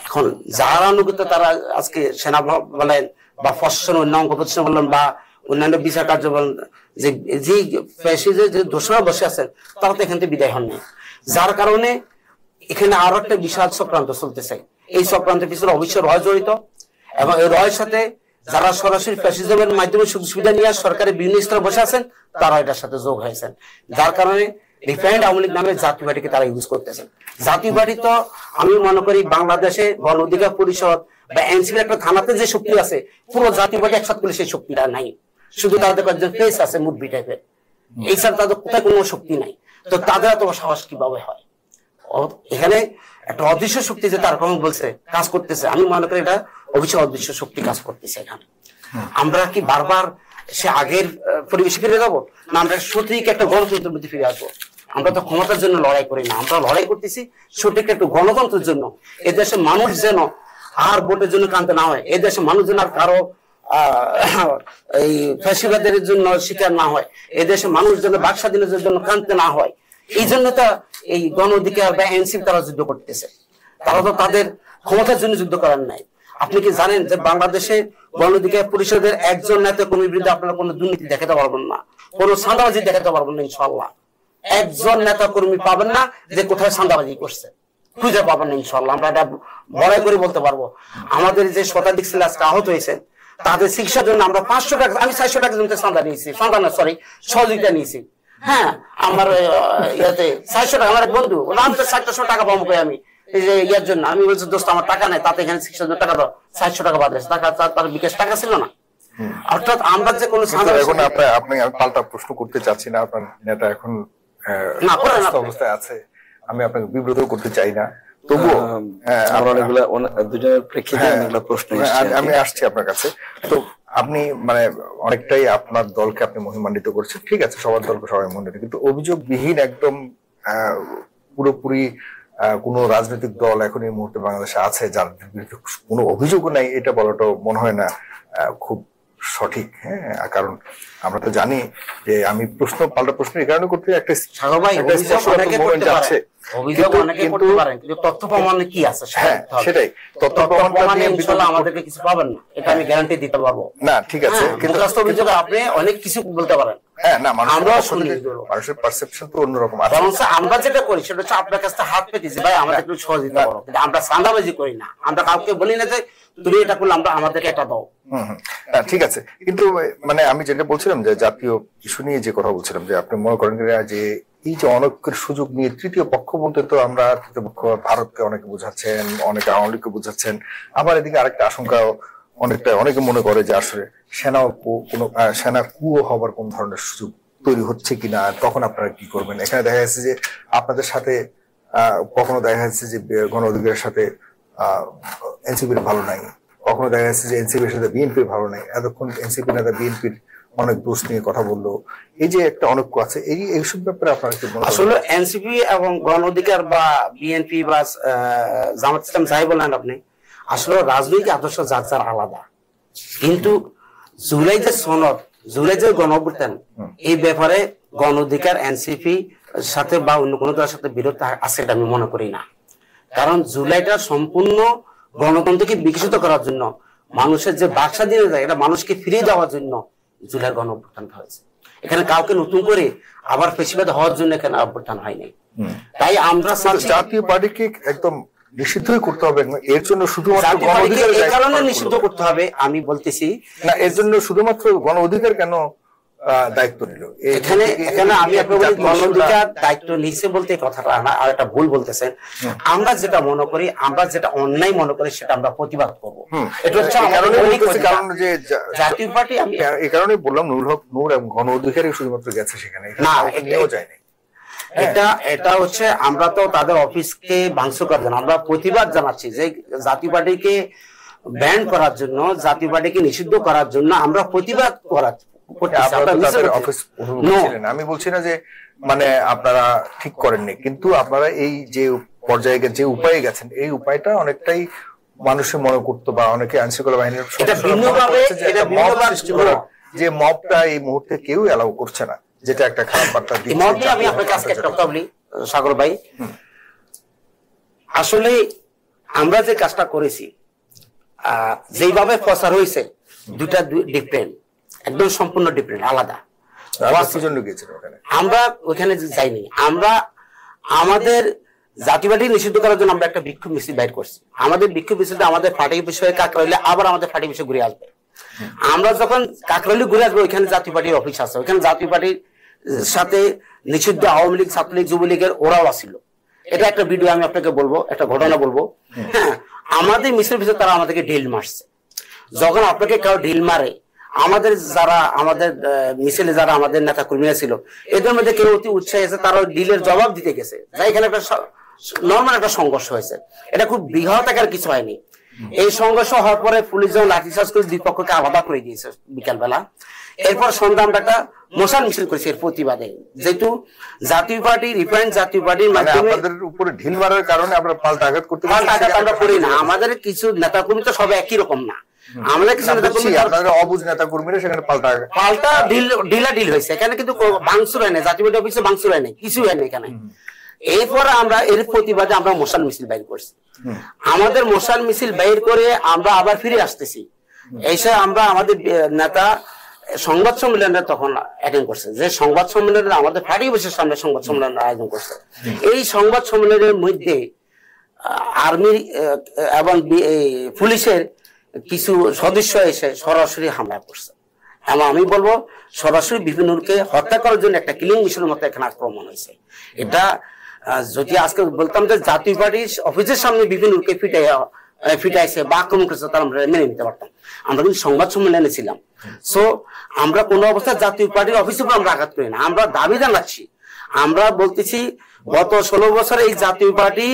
এখন যারা অনুগত তারা আজকে সেনা বলেন বা প্রশাসন অন্য অঙ্গ প্রতিষ্ঠান বলেন বা অন্যান্য বিচার কার্য বলেন, যে যে দোষরা বসে আছেন তারা তো এখান থেকে বিদায় হননি। যার কারণে এখানে আরো একটা বিশাল চক্রান্ত চলতেছে। এই চক্রান্তের পিছনে অবশ্যই রয় জড়িত, এবং এই রয়ের সাথে যারা সরাসরি ফ্যাসিজমের মাধ্যমে সুযোগ সুবিধা নিয়ে সরকারের বিভিন্ন স্তরে বসে আছেন, তারা এটার সাথে যোগ হয়েছেন। যার কারণে রিফাইন্ড আওয়ামী লীগ নামে জাতীয় পার্টিকে তারা ইউজ করতেছেন। জাতীয় পার্টি তো আমি মনে করি বাংলাদেশে গণ অধিকার পরিষদ বা এনসিপি একটা থানাতে যে শক্তি আছে, পুরো জাতীয় পার্টি একসাথে করলে সেই শক্তিটা নাই। শুধু তাদের কয়েকজন ফেস আছে মুরব্বি টাইপের, এই ছাড়া তাদের কোথায় কোনো শক্তি নাই। তো তাদের এত সাহস কিভাবে হয়? এখানে একটা অদৃশ্য শক্তি যে তার কখন বলছে কাজ করতেছে, আমি মনে করি এটা অবশ্যই অদৃশ্য শক্তি কাজ করতেছে এখানে। আমরা কি বারবার সে আগের পরিবেশে ফিরে যাবো, না আমরা সঠিক একটা গণতন্ত্রের মধ্যে ফিরে আসবো? আমরা তো ক্ষমতার জন্য লড়াই করি না, আমরা লড়াই করতেছি সঠিক একটা গণতন্ত্রের জন্য। এদেশে মানুষ যেন আর ভোটের জন্য কাঁদতে না হয়, এদেশে মানুষ যেন আর কারো এই ফ্যাসিবাদের জন্য শিকার না হয়, এদেশে মানুষ যেন বাক স্বাধীনতার জন্য কাঁদতে না হয়। এই জন্য তো এই গণ অধিকার বা এনসিপি তারা যুদ্ধ করতেছে। তারা তো তাদের ক্ষমতার জন্য যুদ্ধ করার নাই। আপনি কি জানেন যে বাংলাদেশে গণ অধিকার পরিষদের একজন নেতা কর্মীর বিরুদ্ধে আপনারা কোনো দুর্নীতি দেখাতে পারবেন না, কোনো চাঁদাবাজি দেখাতে পারবেন না। ইনশাল্লাহ একজন নেতা কর্মী পাবেন না যে কোথায় চাঁদাবাজি করছে, খুঁজে পাবেন না ইনশাল্লাহ। আমরা এটা বড়াই করে বলতে পারবো। আমাদের যে শতাধিক ছেলে আজকে আহত হয়েছে, তাদের চিকিৎসার জন্য আমরা 500 টাকা, আমি 400 টাকা জন্য চাঁদা নিয়েছি, সহযোগিতা নিয়েছি। হ্যাঁ, আমার ইয়াতে 400 টাকা, আমার এক বন্ধু নাম তো 400 টাকা পাবো আমি এই যে ইয়ার জন্য, আমি বলছি দোস্ত আমার টাকা নাই, তাতে এখানে 6,000 টাকা দাও, 400 টাকা বাদ টাকা, তার বিকাশ টাকা ছিল না। অর্থাৎ আমরা যে কোনো এখন আপনি আমি পাল্টা প্রশ্ন করতে চাচ্ছি না, আপনার নেতা এখন অবস্থায় আছে, আমি আপনাকে বিব্রত করতে চাই না, তবুও আমি আসছি আপনার কাছে। তো আপনি মানে অনেকটাই আপনার দলকে আপনি মহিমান্বিত করছেন, ঠিক আছে, সবার দলকে সবাই মহিমান্বিত, কিন্তু অভিযোগবিহীন একদম পুরোপুরি কোন রাজনৈতিক দল এখন এই মুহূর্তে বাংলাদেশে আছে যার বিরুদ্ধে কোনো অভিযোগও নাই, এটা বলাটা মনে হয় না খুব সঠিক। হ্যাঁ, কারণ আমরা তো জানি যে আমি পাল্টা প্রশ্ন এই কারণে করতে একটা তথ্য প্রমাণে কি আছে সেটাই, তথ্য প্রমাণ আমাদেরকে কিছু পাবেন না, এটা আমি গ্যারান্টি দিতে পারবো না। ঠিক আছে, কিন্তু অভিযোগ আপনি অনেক কিছু বলতে পারেন। হ্যাঁ, না, মানুষের পারসেপশন তো অন্যরকম আছে। আমরা যেটা করি সেটা হচ্ছে আপনার কাছে হাত পেতেছি, ভাই আমাদের একটু সহযোগিতা করো, কিন্তু আমরা চাঁদাবাজি করি না, আমরা কাউকে বলি না যে তুমি এটা করলে আমরা আমাদেরকে এটা দাও। ঠিক আছে, কিন্তু মানে আমি যেটা বলছিলাম যে জাতীয় ইস্যু নিয়ে যে কথা বলছিলাম, যে আপনি মনে করেন যে এই যে অনৈক্যের সুযোগ নিয়ে তৃতীয় পক্ষ বলতে তো আমরা তৃতীয় পক্ষ ভারতকে অনেকে বোঝাচ্ছেন, অনেকে আওয়ামী লীগকে বোঝাচ্ছেন, আবার এদিকে আরেকটা আশঙ্কা অনেকে মনে করে যে আসলে সেনা কুয়ো হবার কোন ধরনের সুযোগ তৈরি হচ্ছে কিনা, তখন আপনারা কি করবেন? এখানে দেখা যাচ্ছে যে আপনাদের সাথে কখনো দেখা যাচ্ছে যে গণ অধিকারের সাথে এনসিপির ভালো নাই, কখনো দেখা যাচ্ছে যে এনসিপির সাথে বিএনপির ভালো নাই, এতক্ষণ এনসিপি নেতা বিএনপির অনেক দোষ নিয়ে কথা বললো, এই যে একটা অনৈক্য আছে, এইসব ব্যাপারে আপনারা কি মনে করেন? আসলে এনসিপি এবং গণ অধিকার বা বিএনপি বা জামাত ইসলাম যাই বলেন আপনি, আসলে রাজনৈতিক আদর্শ যার যার আলাদা, কিন্তু জুলাই যে সনদ, জুলাই যে গণঅভ্যুত্থান, এই ব্যাপারে গণ অধিকার এনসিপি সাথে বা অন্য কোনো দলের সাথে বিরোধ আছে এটা আমি মনে করি না। কারণ জুলাইটা সম্পূর্ণ গণতন্ত্রকে বিকশিত করার জন্য, মানুষের যে বাক স্বাধীনতা এটা মানুষকে ফিরিয়ে দেওয়ার জন্য জুলাই গণঅভ্যুত্থানটা হয়েছে। এখানে কাউকে নতুন করে আবার ফেসিবাদ হওয়ার জন্য এখানে অভ্যুত্থান হয়নি। তাই আমরা জাতীয় পার্টিকে একদম নিষিদ্ধই করতে হবে, এর জন্য শুধুমাত্র গণ অধিকার এই কারণে নিষিদ্ধ করতে হবে আমি বলতেছি না, এর জন্য শুধুমাত্র গণ অধিকার কেন দায়িত্ব নিল? এখানে আমি আপনাকে গণ অধিকার দায়িত্ব নিচ্ছে বলতে কথাটা না, আর একটা ভুল বলতেছেন। আমরা যেটা মনে করি, আমরা যেটা অন্যায় মনে করি সেটা আমরা প্রতিবাদ করবো। এটা হচ্ছে কারণ যে জাতীয় পার্টি, আমি এই কারণে বললাম নুরুল হক নূর এবং গণ অধিকারই শুধুমাত্র গেছে সেখানে, না নিয়েও যায়নি। এটা হচ্ছে আমরা তো তাদের অফিসকে ভাঙচুর করার জন্য আমরা প্রতিবাদ জানাচ্ছি যে জাতীয় পার্টিকে ব্যান করার জন্য, জাতীয় পার্টিকে নিষিদ্ধ করার জন্য আমরা প্রতিবাদ আমি বলছি না যে মানে আপনারা ঠিক করেননি, কিন্তু আপনারা এই যে পর্যায়ে যে উপায়ে গেছেন, এই উপায়টা অনেকটাই মানুষের মনে করতো বা অনেকে আইন শৃঙ্খলা বাহিনীর যে মবটা এই মুহূর্তে কেউ এলাও করছে না, যেটা একটা খারাপ বার্তা দিচ্ছে। আমি আপনার কাছে একটা কথা বলি সাগর ভাই, আসলে আমরা যে কাজটা করেছি যেইভাবে প্রচার হয়েছে দুটা ডিফারেন্ট, একদম সম্পূর্ণ ডিফারেন্ট, আলাদা। আমরা ওখানে যাইনি, আমরা আমাদের জাতীয় পার্টি নিষিদ্ধ করার জন্য আমরা একটা বিক্ষোভ মিছিল বাইর করছি। আমাদের বিক্ষোভ মিছিলটা আমাদের ফাটি বিষয়ে কাকরাইলে আবার আমাদের ফাটি বিষয়ে ঘুরে আসবে। আমরা যখন কাকরাইলে ঘুরে আসবো, ওইখানে জাতীয় পার্টির অফিস আছে, ওইখানে জাতীয় পার্টির সাথে নিষিদ্ধ আওয়ামী লীগ, ছাত্রলীগ, যুবলীগের ওরাও আসছিল। এটা একটা ভিডিও আমি আপনাকে বলবো, একটা ঘটনা বলবো। হ্যাঁ, আমাদের মিছিল ভিতরে তারা আমাদেরকে ঢিল মারছে। যখন আপনাকে কেউ ঢিল মারে, আমাদের যারা আমাদের মিছিলে যারা আমাদের নেতা কর্মীরা ছিল, এদের মধ্যে কেউ অতি উৎসাহী আছে, তারা ঢিলের জবাব দিতে গেছে। যাই এখানে একটা নর্মাল একটা সংঘর্ষ হয়েছে, এটা খুব বৃহৎ আকার কিছু হয়নি। এই সংঘর্ষ হওয়ার পরে পুলিশ যখন লাঠিচার্জ করে দুই পক্ষকে আলাদা করে দিয়েছে বিকালবেলা। এরপর সন্ধ্যা আমরা একটা মশাল মিছিল করেছি এর প্রতিবাদে, যেহেতু জাতীয় পার্টি রিফাইন্ড জাতীয় পার্টির মাধ্যমে উপরে ঢিল মারার কারণে আমরা পাল্টা আঘাত করতে আমরা করি না। আমাদের কিছু নেতা কর্মী তো সব একই রকম না, আমাদের কিছু নেতা কর্মী, আপনাদের অবুঝ নেতা কর্মীরা সেখানে পাল্টা ঢিল হয়েছে। এখানে কিন্তু ভাঙচুর হয় না, জাতীয় পার্টি অফিসে ভাঙচুর হয় না, কিছু হয় না এখানে। এরপরে আমরা এর প্রতিবাদে আমরা মশাল মিছিল বাইর করছি। আমাদের মশাল মিছিল বাইর করে আমরা আবার ফিরে আসতেছি, এসে আমরা আমাদের নেতা সংবাদ সম্মেলনে তখন অ্যাটেন্ড করছে, যে সংবাদ সম্মেলনে আমাদের ফাটি বসের সামনে সংবাদ সম্মেলন আয়োজন করছে। এই সংবাদ সম্মেলনের মধ্যে আর্মি এবং পুলিশের কিছু সদস্য এসে সরাসরি হামলা করছে, এবং আমি বলবো সরাসরি বিপিনুরকে হত্যা করার জন্য একটা কিলিং মিশনের মতো এখানে আক্রমণ হয়েছে। এটা যদি আজকে বলতাম যে জাতীয় পার্টির অফিসের সামনে বিপিনুরকে ফিটাইছে বা আক্রমণ করেছে, তারা আমরা মেনে নিতে পারতাম। আমরা কিন্তু সংবাদ সম্মেলনে ছিলাম। সো আমরা কোনো অবস্থায় জাতীয় পার্টির অফিসের উপর আমরা আঘাত করি না, আমরা দাবি জানাচ্ছি। আমরা বলতেছি গত 16 বছরে এই জাতীয় পার্টি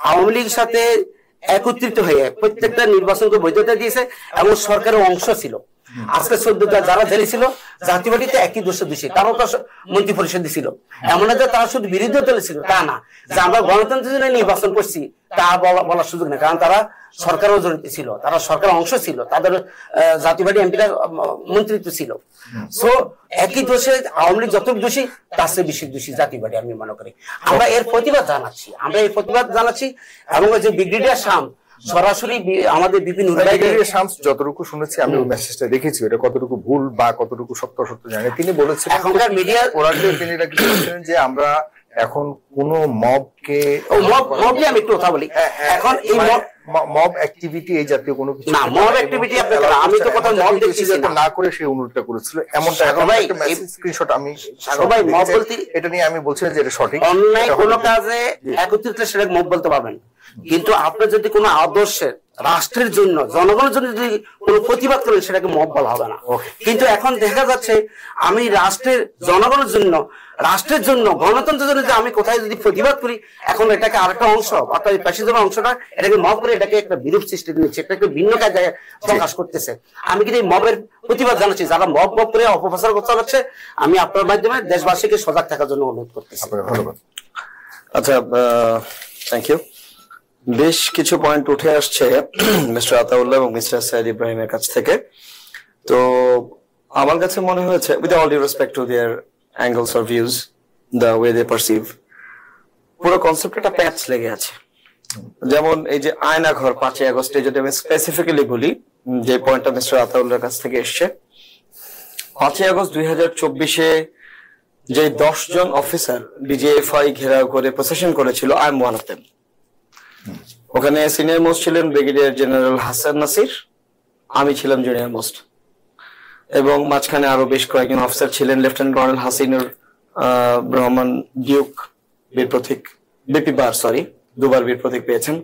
আওয়ামী লীগের সাথে একত্রিত হয়ে প্রত্যেকটা নির্বাচনকে বৈধতা দিয়েছে এবং সরকারের অংশ ছিল। আজকে 14টা যারা জেলে ছিল জাতীয় পার্টিতে একই দোষী, তারাও তো মন্ত্রী পরিষদ ছিল। এমন না যে তারা শুধু বিরোধী দলে ছিল, তা না। যে আমরা গণতন্ত্রের জন্য নির্বাচন করছি তা বলার সুযোগ নেই, কারণ তারা সরকারও জড়িত ছিল, তারা সরকারের অংশ ছিল, তাদের জাতীয় পার্টি এমপিরা মন্ত্রিত্ব ছিল। সো একই দোষে আওয়ামী লীগ যতটুকু দোষী, তার চেয়ে বেশি দোষী জাতীয় পার্টি আমি মনে করি। আমরা এর প্রতিবাদ জানাচ্ছি, এবং যে ব্রিগেডিয়ার শাম সরাসরি আমাদের বিভিন্ন যতটুকু শুনেছি আমি ওই মেসেজটা দেখেছি, এটা কতটুকু ভুল বা কতটুকু সত্য জানি, তিনি বলেছেন এখনকার মিডিয়া তিনি বলেছিলেন যে আমরা এখন কোন মবকে আমি একটু কথা বলি, এখন এই মব অ্যাক্টিভিটি এই জাতীয় কোনো কিছু না, মব অ্যাক্টিভিটি আমি তো কথা মব দেখছি না করে সে অনুরোধটা করেছিল, এমনটা এখন একটা মেসেজ স্ক্রিনশট আমি সবাই মব বলতে এটা নিয়ে আমি বলছিলাম যে এটা সঠিক। অন্যায় কোনো কাজে একত্রিত সেটা মব বলতে পারবেন, কিন্তু আপনার যদি কোনো আদর্শের রাষ্ট্রের জন্য জনগণের জন্য যদি কোনো প্রতিবাদ করেন সেটাকে মব বলা হবে না। কিন্তু এখন দেখা যাচ্ছে আমি জনগণের জন্য রাষ্ট্রের জন্য গণতন্ত্রের জন্য আমি কোথায় যদি প্রতিবাদ করি এখন এটাকে আরেকটা অংশ অর্থাৎ ফ্যাসিজমের অংশটা এটাকে মব করে এটাকে একটা বিরূপ সৃষ্টি দিচ্ছে, এটাকে ভিন্ন কাজে প্রকাশ করতেছে। আমি কিন্তু এই মবের প্রতিবাদ জানাচ্ছি, যারা মব করে অপপ্রচার করতে হচ্ছে আমি আপনার মাধ্যমে দেশবাসীকে সজাগ থাকার জন্য অনুরোধ করতেছি। আচ্ছা, থ্যাংক ইউ। বেশ কিছু পয়েন্ট উঠে আসছে মিস্টার আতাউল্লাহ এবং মিস্টার সাইদ ইব্রাহিমের কাছ থেকে। তো আমার কাছে মনে হয়েছে, with all due respect to their angles or views, the way they perceive, পুরো কনসেপ্ট একটা প্যাচ লেগে আছে। যেমন এই যে আয়না ঘর 5ই আগস্টে, যদি আমি স্পেসিফিক্যালি বলি যে পয়েন্টটা মিস্টার আতাউল্লাহর কাছ থেকে এসছে, 5ই আগস্ট 2024-এ যে 10 জন অফিসার ডিজিএফআই ঘেরাও করে প্রসেশন করেছিল, I am one of them. ওখানে সিনিয়র মোস্ট ছিলেন ব্রিগেডিয়ার জেনারেল হাসান নাসির, আমি ছিলাম জুনিয়র মোস্ট, এবং মাঝখানে আরো বেশ কয়েকজন অফিসার ছিলেন। Lieutenant colonel Hasinur Rahman Duke বীর প্রতীক, বিপি বার সরি, 2বার বীর প্রতীক পেয়েছেন।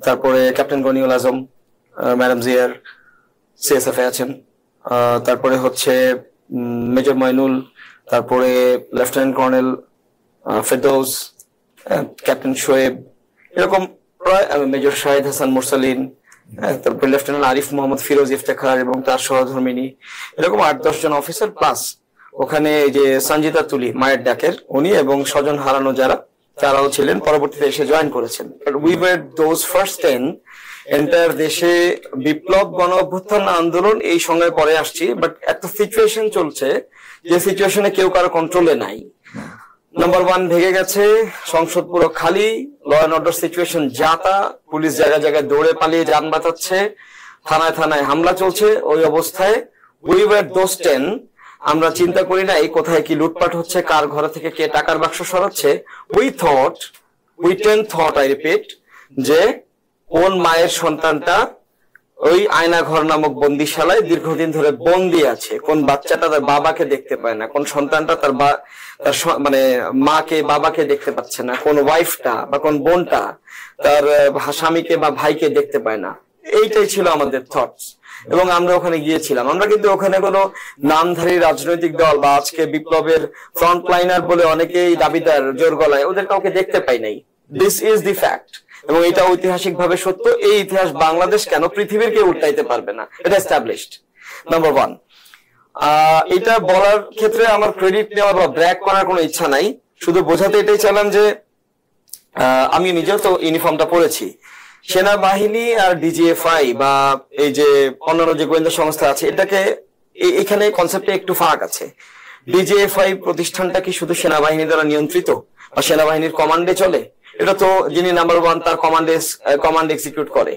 তারপরে ক্যাপ্টেন গনিউল আজম, ম্যাডাম জিয়ার সিএসএফ এ আছেন। তারপরে হচ্ছে মেজর মইনুল, তারপরে lieutenant colonel Ferdous, captain Shoaib, এরকম প্রায় মেজর শাহিদ হাসান মুরসালিন, তারপরে লেফটেন্যান্ট আরিফ মোহাম্মদ ফিরোজ ইফতেখার এবং তার সহধর্মিনী, এরকম 8-10 জন অফিসার, প্লাস ওখানে যে সঞ্জিতা তুলি মায়ের ডাকের উনি এবং স্বজন হারানো যারা, তারাও ছিলেন, পরবর্তীতে এসে জয়েন করেছেন। We were those first 10 entire দেশে বিপ্লব গণ অভ্যুত্থান আন্দোলন এই সময় পরে আসছি, বাট এত সিচুয়েশন চলছে যে সিচুয়েশনে কেউ কারো কন্ট্রোলে নাই। নাম্বার 1 ভেঙে গেছে, সংসদ পুরো খালি, ল অ্যান্ড অর্ডার সিচুয়েশন যাতা, পুলিশ জায়গায় জায়গায় দৌড়ে পালিয়ে যান বাঁচাচ্ছে, থানায় থানায় হামলা চলছে। ওই অবস্থায় উই ওয়ার দোজ 10, আমরা চিন্তা করি না এই কোথায় কি লুটপাট হচ্ছে, কার ঘর থেকে কে টাকার বাক্স সরাচ্ছে। উই থট আই রিপিট, যে কোন মায়ের সন্তানটা ওই আয়না ঘর নামক বন্দিশালায় দীর্ঘদিন ধরে বন্দি আছে, কোন বাচ্চাটা তার বাবাকে দেখতে পায় না, কোন সন্তানটা তার মানে মাকে বাবাকে দেখতে পাচ্ছে না, কোন ওয়াইফটা বা কোন বোনটা তার স্বামীকে বা ভাইকে দেখতে পায় না। এইটাই ছিল আমাদের থটস, এবং আমরা ওখানে গিয়েছিলাম। আমরা কিন্তু ওখানে কোনো নামধারী রাজনৈতিক দল বা আজকে বিপ্লবের ফ্রন্ট লাইনার বলে অনেকেই দাবিদার জোর গলায়, ওদের কাউকে দেখতে পাই নাই। দিস ইজ দি ফ্যাক্ট, এবং এটা ঐতিহাসিক ভাবে সত্য। এই ইতিহাস বাংলাদেশ কেন পৃথিবীর কেউ উল্টাইতে পারবে না, এটা এস্টাবলিশড। নাম্বার 1, এটা বলার ক্ষেত্রে আমার ক্রেডিট নেওয়া বা ব্র্যাগ করার কোনো ইচ্ছা নাই, শুধু বোঝাতে এটাই চাইলাম যে আমি নিজেও তো ইউনিফর্মটা পরেছি। সেনাবাহিনী আর ডিজিএফআই বা এই যে অন্যান্য যে গোয়েন্দা সংস্থা আছে, এটাকে এখানে কনসেপ্টে একটু ফারাক আছে। ডিজিএফআই প্রতিষ্ঠানটা কি শুধু সেনাবাহিনী দ্বারা নিয়ন্ত্রিত বা সেনাবাহিনীর কমান্ডে চলে? এটা তো যিনি নাম্বার 1 তার কমান্ড এক্সিকিউট করে।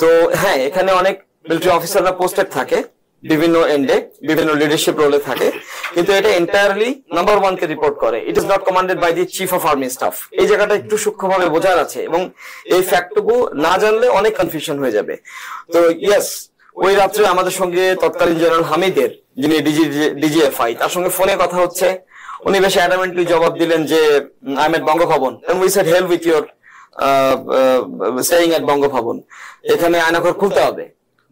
তো হ্যাঁ, এখানে অনেক মিলিটারি অফিসাররা পোস্টেড থাকে, বিভিন্ন এন্ডে বিভিন্ন লিডারশিপ রোলে থাকে, কিন্তু এটা এন্টায়ারলি নাম্বার 1 কে রিপোর্ট করে। It is not commanded by the chief of army staff. এই জায়গাটা একটু সূক্ষ্মভাবে বোঝার আছে, এবং এই ফ্যাক্টটুকু না জানলে অনেক কনফিউশন হয়ে যাবে। তো ইয়েস, ওই রাত্রে আমাদের সঙ্গে তৎকালীন জেনারেল হামিদের, যিনি ডিজিএফআই, তার সঙ্গে ফোনে কথা হচ্ছে। উনি বেশ অ্যাডামেন্টলি জবাব দিলেন যে I am at Bangabhaban, and we said hell with your staying at Bangabhaban, এখানে আয়নাঘর খুলতে হবে।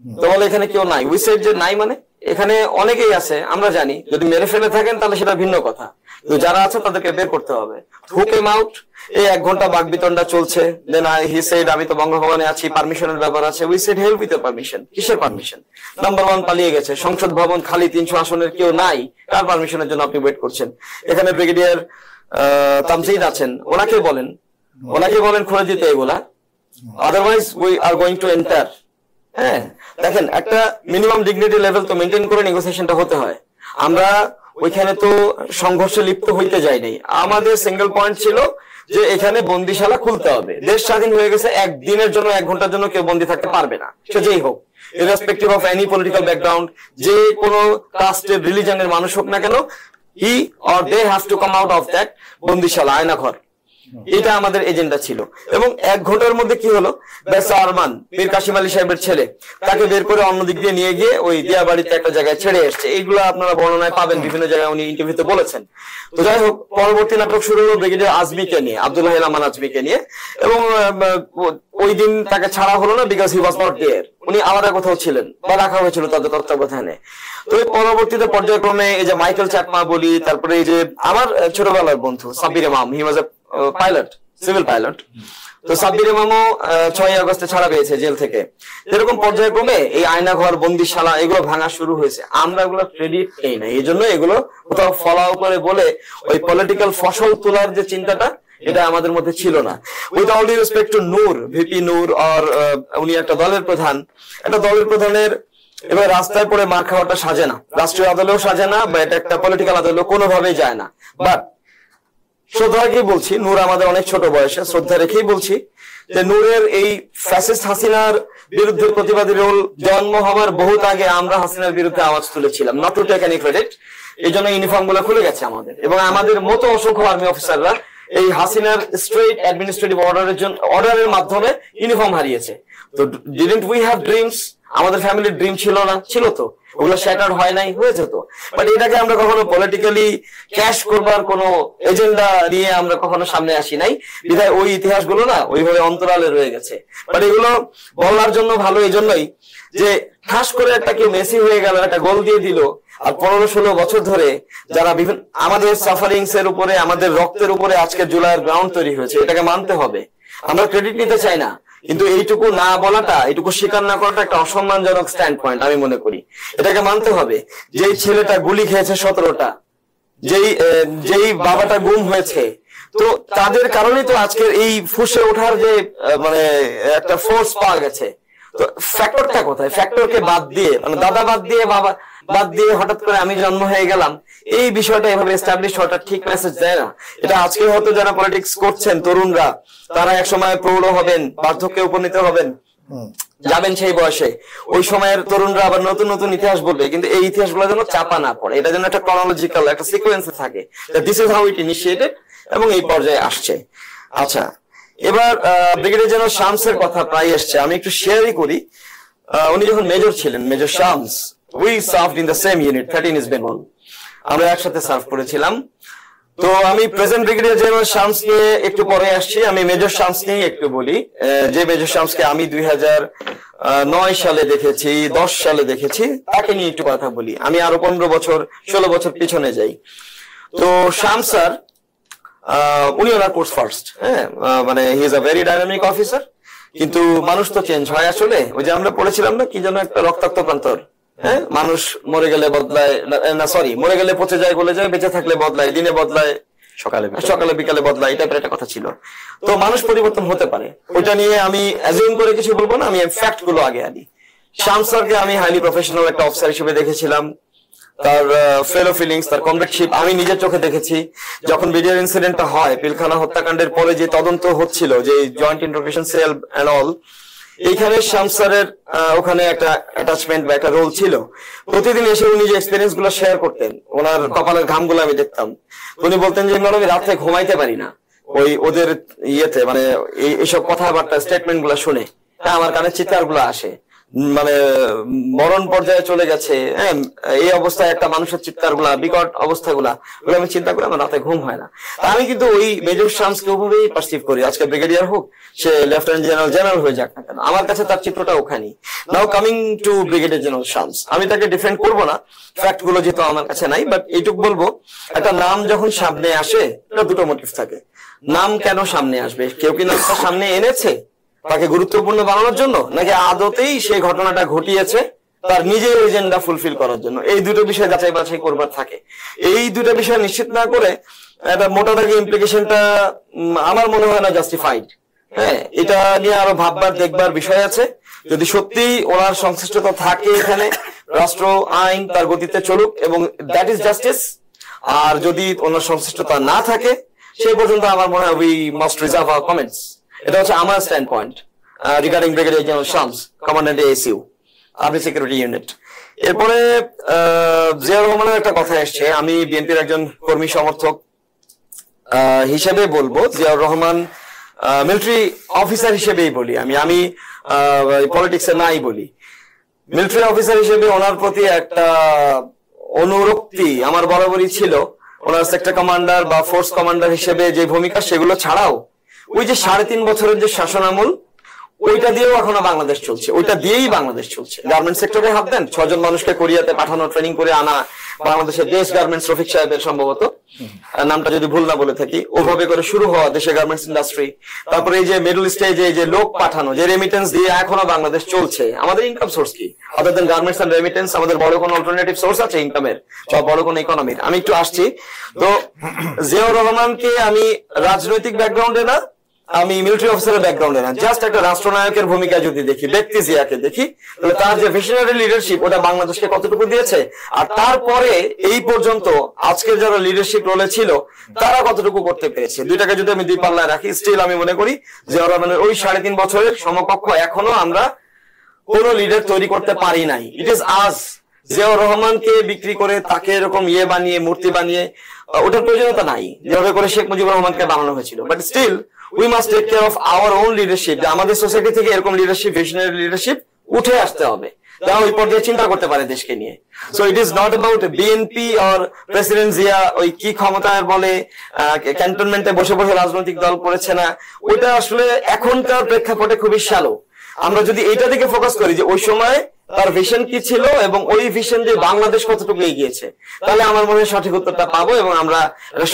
তো বলে এখানে কেউ নাই। উই সেড যে নাই মানে এখানে অনেকেই আছে, আমরা জানি, যদি মেরে ফেলে থাকেন তাহলে সেটা ভিন্ন কথা, কিন্তু যারা আছে তাদেরকে বের করতে হবে। হু কেম আউট? এই 1 ঘন্টা বাকবিতণ্ডা চলছে। দেন হি সেড আমি তো বঙ্গভবনে আছি, পারমিশনের ব্যাপার আছে। We said hell with permission. কিসের পারমিশন? নাম্বার 1 পালিয়ে গেছে, সংসদ ভবন খালি, 300 আসনের কেউ নাই, কার পারমিশনের জন্য আপনি ওয়েট করছেন? এখানে ব্রিগেডিয়ার তামজিদ আছেন, ওনাকে বলেন খুলে দিতে এগুলা, otherwise we are going to enter. হ্যাঁ, দেখেন, একটা মিনিমাম ডিগনিটি লেভেল তো মেনটেন করে নেগোসিয়েশনটা হতে হয়। আমরা ওইখানে তো সংঘর্ষে লিপ্ত হইতে যাই নাই। আমাদের সিঙ্গেল পয়েন্ট ছিল যে এখানে বন্দিশালা খুলতে হবে। দেশ স্বাধীন হয়ে গেছে, 1 দিনের জন্য 1 ঘন্টার জন্য কেউ বন্দি থাকতে পারবে না, সে যেই হোক, irrespective of any political background, যে কোনো কাস্টের রিলিজনের মানুষ হোক না কেন, he or they have to come out of that bondishala, Aynaghar. এটা আমাদের এজেন্ডা ছিল। এবং 1 ঘন্টার মধ্যে কি হলো, বেসা আরমান মীর কাসিম আলী সাহেবের ছেলে, তাকে বের করে অন্য দিক দিয়ে নিয়ে গিয়ে ওই দিয়াবাড়িতে একটা জায়গায় ছেড়ে এসছে। এইগুলো আপনারা বর্ণনায় পাবেন, বিভিন্ন জায়গায় উনি ইন্টারভিউতে বলেছেন। তো যাই হোক, পরবর্তী নাটক শুরু হলো ব্রিগেডিয়ার আজমিকে নিয়ে, আব্দুল্লাহ রহমান আজমিকে নিয়ে। এবং ওই দিন তাকে ছাড়া হলো না, because he was not there, উনি আলাদা কোথাও ছিলেন বা রাখা হয়েছিল তাদের তত্ত্বাবধানে। তো পরবর্তীতে পর্যায়ক্রমে এই যে মাইকেল চাকমা বলি, তারপরে এই যে আমার ছোটবেলার বন্ধু সাব্বির ইমাম, হি ওয়াজ এ পাইলট, সিভিল পাইলট। তো সাব্বির ইমামও 6 আগস্টে ছাড়া পেয়েছে জেল থেকে। এরকম পর্যায়ক্রমে এই আয়নাঘর, বন্দিশালা এগুলো ভাঙা শুরু হয়েছে। আমরা এগুলো ক্রেডিট নেই না, এই জন্য এগুলো কোথাও ফলাও করে বলে ওই পলিটিক্যাল ফসল তোলার যে চিন্তাটা, এটা আমাদের মধ্যে ছিল না। With all due respect to Nur, VP Nur, আর উনি একটা দলের প্রধান, একটা দলের প্রধানের এবার রাস্তায় পড়ে মার খাওয়াটা সাজে না, রাষ্ট্রীয় আদালতেও সাজে না, বা এটা একটা পলিটিক্যাল আদালত কোনোভাবেই যায় না। বাট শ্রদ্ধা রেখেই বলছি, নূর আমাদের অনেক ছোট বয়সে, শ্রদ্ধা রেখেই বলছি যে নূরের এই ফ্যাসিস্ট হাসিনার বিরুদ্ধে প্রতিবাদী রোল জন্ম হওয়ার বহুত আগে আমরা হাসিনার বিরুদ্ধে আওয়াজ তুলেছিলাম, not to take any credit. এই জন্য ইউনিফর্ম গুলো খুলে গেছে আমাদের, এবং আমাদের মতো অসংখ্য আর্মি অফিসাররা এই হাসিনার স্ট্রেট অ্যাডমিনিস্ট্রেটিভ অর্ডারের মাধ্যমে ইউনিফর্ম হারিয়েছে। তো ডিডন্ট উই হ্যাভ ড্রিমস? আমাদের ফ্যামিলির ড্রিম ছিল না? ছিল তো, ওগুলো শ্যাটার্ড হয় নাই, হয়ে যেত। বাট এটাকে আমরা কখনো পলিটিক্যালি ক্যাশ করবার কোনো এজেন্ডা নিয়ে আমরা কখনো সামনে আসি নাই, বিধায় ওই ইতিহাসগুলো না ওইভাবে অন্তরালে রয়ে গেছে। বাট এগুলো বলার জন্য ভালো এই জন্যই যে ঠাস করে একটা কেউ মেসি হয়ে গেল, একটা গোল দিয়ে দিল, আর 15-16 বছর ধরে যারা বিভিন্ন আমাদের সাফারিংস এর উপরে, আমাদের রক্তের উপরে আজকে জুলাইয়ের গ্রাউন্ড তৈরি হয়েছে, এটাকে মানতে হবে। আমরা ক্রেডিট নিতে চাই না, কিন্তু এইটুকু না বলাটা, এইটুকু স্বীকার না করাটা একটা অসম্মানজনক স্ট্যান্ড পয়েন্ট আমি মনে করি। এটাকে মানতে হবে। যেই ছেলেটা গুলি খেয়েছে 17টা, যেই বাবাটা গুম হয়েছে, তো তাদের কারণেই তো আজকের এই ফুসে ওঠার যে মানে একটা ফোর্স পাওয়া গেছে। তো ফ্যাক্টরটা কোথায়? ফ্যাক্টরকে বাদ দিয়ে, মানে দাদা বাদ দিয়ে, বাবা বাদ দিয়ে হঠাৎ করে আমি জন্ম হয়ে গেলাম, এই বিষয়টা এভাবে এস্টাবলিশ হওয়াটা ঠিক মেসেজ দেয় না। এটা আজকে হয়তো যারা পলিটিক্স করছেন তরুণরা, তারা একসময় প্রৌঢ় হবেন, বার্ধক্যে উপনীত হবেন, যাবেন সেই বয়সে, ওই সময়ের তরুণরা আবার নতুন নতুন ইতিহাস বলবে, কিন্তু এই ইতিহাসগুলো যেন চাপা না পড়ে, এটা যেন একটা ক্রনোলজিক্যাল একটা সিকোয়েন্সে থাকে। This is how it initiated, এবং এই পর্যায়ে আসছে। আচ্ছা, এবার ব্রিগেডিয়ার জেনারেল শামসের কথা প্রায় এসছে, আমি একটু শেয়ারই করি। উনি যখন মেজর ছিলেন, major Shams, we served in the same unit 13 east Bengal, আমরা একসাথে সার্ভ করেছিলাম। তো আমি প্রেজেন্ট ব্রিগেডিয়ার জেনারেল শামস নিয়ে একটু পরে আসছি, আমি মেজর শামস নিয়ে একটু বলি। যে মেজর শামসকে আমি 2009 সালে দেখেছি, 10 সালে দেখেছি, তাকে নিয়ে একটু কথা বলি। আমি আরো 15-16 বছর পিছনে যাই। তো শামস স্যার, উনি ওনার কোর্স ফার্স্ট, হ্যাঁ, মানে he is a very dynamic officer. কিন্তু মানুষ তো চেঞ্জ হয় আসলে, ওই যে আমরা পড়েছিলাম না কি যেন একটা রক্তাক্ত প্রান্তর, হ্যাঁ, মানুষ মরে গেলে বদলায় না, সরি, মরে গেলে পচে যায়, গলে যায়, বেঁচে থাকলে বদলায়, দিনে বদলায়, সকালে বিকালে বদলায়, এটা একটা কথা ছিল। তো মানুষ পরিবর্তন হতে পারে, ওইটা নিয়ে আমি অ্যাজিউম করে কিছু বলবো না, আমি ফ্যাক্ট গুলো আগে আনি। শামস স্যারকে আমি হাইলি প্রফেশনাল একটা অফিসার হিসেবে দেখেছিলাম। তার ফেলো ফিলিংস, তার কমরেডশিপ আমি নিজের চোখে দেখেছি। যখন বিডিআর ইনসিডেন্টটা হয়, পিলখানা হত্যাকাণ্ডের পরে যে তদন্ত হচ্ছিল, যে joint interrogation cell and all, এইখানে শামস স্যারের ওখানে একটা অ্যাটাচমেন্ট বা একটা রোল ছিল। প্রতিদিন এসে উনি যে এক্সপিরিয়েন্স গুলো শেয়ার করতেন, ওনার কপালের ঘাম গুলো আমি দেখতাম। উনি বলতেন যে আমি রাতে ঘুমাইতে পারি না ওই ওদের ইয়েতে, মানে এইসব কথাবার্তা স্টেটমেন্ট গুলা শুনে আমার কানে চিৎকার গুলো আসে, মানে মরণ পর্যায়ে চলে গেছে, হ্যাঁ, এই অবস্থায় একটা মানুষের চিৎকার গুলা, বিকট অবস্থাগুলা, ওগুলো আমি চিন্তা করি, আমার রাতে ঘুম হয় না। আমি কিন্তু ওই মেজর শামসকে ওভাবেই পারসিভ করি, আজকে ব্রিগেডিয়ার হোক, সে লেফটেন্যান্ট জেনারেল হয়ে যাক না কেন, আমার কাছে তার চিত্রটা ওখানেই। নাও coming to brigadier general Shams, আমি তাকে ডিফেন্ড করবো না, ফ্যাক্ট গুলো যেহেতু আমার কাছে নাই, বাট এইটুকু বলবো, একটা নাম যখন সামনে আসে, এটা দুটো মোটিভ থাকে। নাম কেন সামনে আসবে? কেউ কি নামটা সামনে এনেছে তাকে গুরুত্বপূর্ণ বানানোর জন্য, নাকি আদতেই সেই ঘটনাটা ঘটিয়েছে তার নিজের এজেন্ডা ফুলফিল করার জন্য? এই দুটো বিষয় যাচাই বাছাই করবার থাকে। এই দুটো বিষয় নিশ্চিত না করে একটা মোটা দাগে ইমপ্লিকেশনটা আমার মনে হয় না জাস্টিফাইড। হ্যাঁ, এটা নিয়ে আরো ভাববার দেখবার বিষয় আছে। যদি সত্যি ওনার সংশ্লিষ্টতা থাকে এখানে, রাষ্ট্র আইন তার গতিতে চলুক, এবং দ্যাট ইজ জাস্টিস। আর যদি ওনার সংশ্লিষ্টতা না থাকে, সেই পর্যন্ত আমার মনে হয় we must reserve our comments. এটা হচ্ছে আমার standpoint regarding brigadier general Shams, commandant ASU, army security unit. এরপরে জিয়াউর রহমানের একটা কথা এসছে, আমি বিএনপির একজন কর্মী সমর্থক, হিসেবে বলবো, জিয়াউর রহমান মিলিটারি অফিসার হিসেবেই বলি, আমি পলিটিক্সে নাই বলি, মিলিটারি অফিসার হিসেবে ওনার প্রতি একটা অনুরক্তি আমার বরাবরই ছিল। ওনার সেক্টর কমান্ডার বা ফোর্স কমান্ডার হিসেবে যে ভূমিকা, সেগুলো ছাড়াও ওই যে 3.5 বছরের যে শাসনামল, ওইটা দিয়েও এখনো বাংলাদেশ চলছে, ওইটা দিয়েই বাংলাদেশ চলছে। গার্মেন্টস সেক্টরে হাত দেন, 6 জন মানুষকে কোরিয়াতে পাঠানো, ট্রেনিং করে আনা, বাংলাদেশের দেশ গার্মেন্টস রফিক সাহেবের সম্ভবত নামটা যদি ভুল না বলে থাকি, ওভাবে করে শুরু হওয়া দেশে গার্মেন্টস ইন্ডাস্ট্রি। তারপরে এই যে মিডল ইস্টে যে লোক পাঠানো, যে রেমিটেন্স দিয়ে এখনো বাংলাদেশ চলছে। আমাদের ইনকাম সোর্স কি আদার দেন গার্মেন্টস এন্ড রেমিটেন্স? আমাদের বড় কোনো অল্টারনেটিভ সোর্স আছে ইনকামের, সব বড় কোনো ইকোনমির? আমি একটু আসছি। তো জিয়াউর রহমানকে আমি রাজনৈতিক ব্যাকগ্রাউন্ডে না, আমি মিলিটারি অফিসারের ব্যাকগ্রাউন্ডে না, জাস্ট একটা রাষ্ট্রনায়কের ভূমিকা যদি দেখি, ব্যক্তি জিয়াকে দেখি, তাহলে তার যে ভিশনারি লিডারশিপ, ওটা বাংলাদেশকে কতটুকু দিয়েছে, আর তারপরে এই পর্যন্ত আজকের যারা লিডারশিপ রোলে ছিল তারা কতটুকু করতে পেরেছে, দুইটাকে যদি আমি দুই পাল্লায় রাখি, স্টিল আমি মনে করি জিয়াউর রহমানের ওই 3.5 বছরের সমকক্ষ এখনো আমরা কোন লিডার তৈরি করতে পারি নাই। ইট ইজ আজ জিয়াউর রহমানকে বিক্রি করে তাকে এরকম বানিয়ে, মূর্তি বানিয়ে, ওটার প্রয়োজনীয়তা নাই, যেভাবে করে শেখ মুজিবুর রহমানকে বানানো হয়েছিল। But still we must take care of our own leadership. আমাদের সোসাইটি থেকে এরকম লিডারশিপ, ভিশনারি লিডারশিপ উঠে আসতে হবে, যারা ওই পর্যায়ে চিন্তা করতে পারে দেশকে নিয়ে। So it is not about BNP or president Zia ওই কি ক্ষমতায় বলে ক্যান্টনমেন্টে বসে বসে রাজনৈতিক দল করেছে না, ওইটা আসলে এখনকার প্রেক্ষাপটে খুবই শ্যালো। আমরা যদি এইটা দিকে ফোকাস করি যে ওই সময় তার ভিশন কি ছিল এবং ওই ভিশন যে বাংলাদেশ কতটুকু এগিয়েছে, তাহলে আমার মনে হয় সঠিক উত্তরটা পাবো এবং আমরা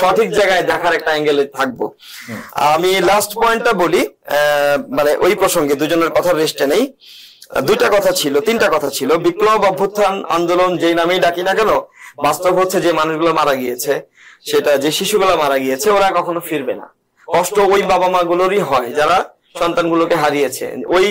সঠিক জায়গায় দেখার একটা অ্যাঙ্গেলে থাকবো। আমি লাস্ট পয়েন্টটা বলি, মানে ওই প্রসঙ্গে দুজনের কথা রেস্টে নেই। 2টা কথা ছিল, 3টা কথা ছিল। বিপ্লব, অভ্যুত্থান, আন্দোলন যেই নামেই ডাকি না কেন, বাস্তব হচ্ছে যে মানুষগুলো মারা গিয়েছে, সেটা যে শিশুগুলো মারা গিয়েছে, ওরা কখনো ফিরবে না। কষ্ট ওই বাবা মা গুলোরই হয় যারা সন্তানগুলোকে হারিয়েছে। ওই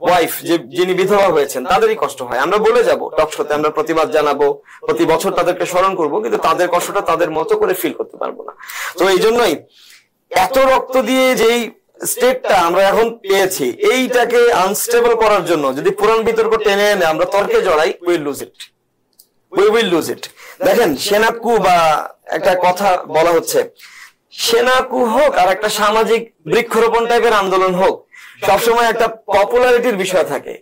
ওয়াইফ যিনি বিধবা হয়েছেন তাদেরই কষ্ট হয়। আমরা বলে যাব টকশোতে, আমরা প্রতিবাদ জানাবো, প্রতি বছর তাদেরকে স্মরণ করব, কিন্তু তাদের কষ্টটা তাদের মতো করে ফিল করতে পারবো না। তো এই জন্যই এত রক্ত দিয়ে যেই স্টেটটা আমরা এখন পেয়েছি, এইটাকে আনস্টেবল করার জন্য যদি পুরান বিতর্ক টেনে এনে আমরা তর্কে জড়াই, উইল লুজ ইট। দেখেন, সেনাকু বা একটা কথা বলা হচ্ছে, সেনাকু হোক আর একটা সামাজিক বৃক্ষরোপণ টাইপের আন্দোলন হোক, সবসময় একটা পপুলারিটির বিষয় থাকে।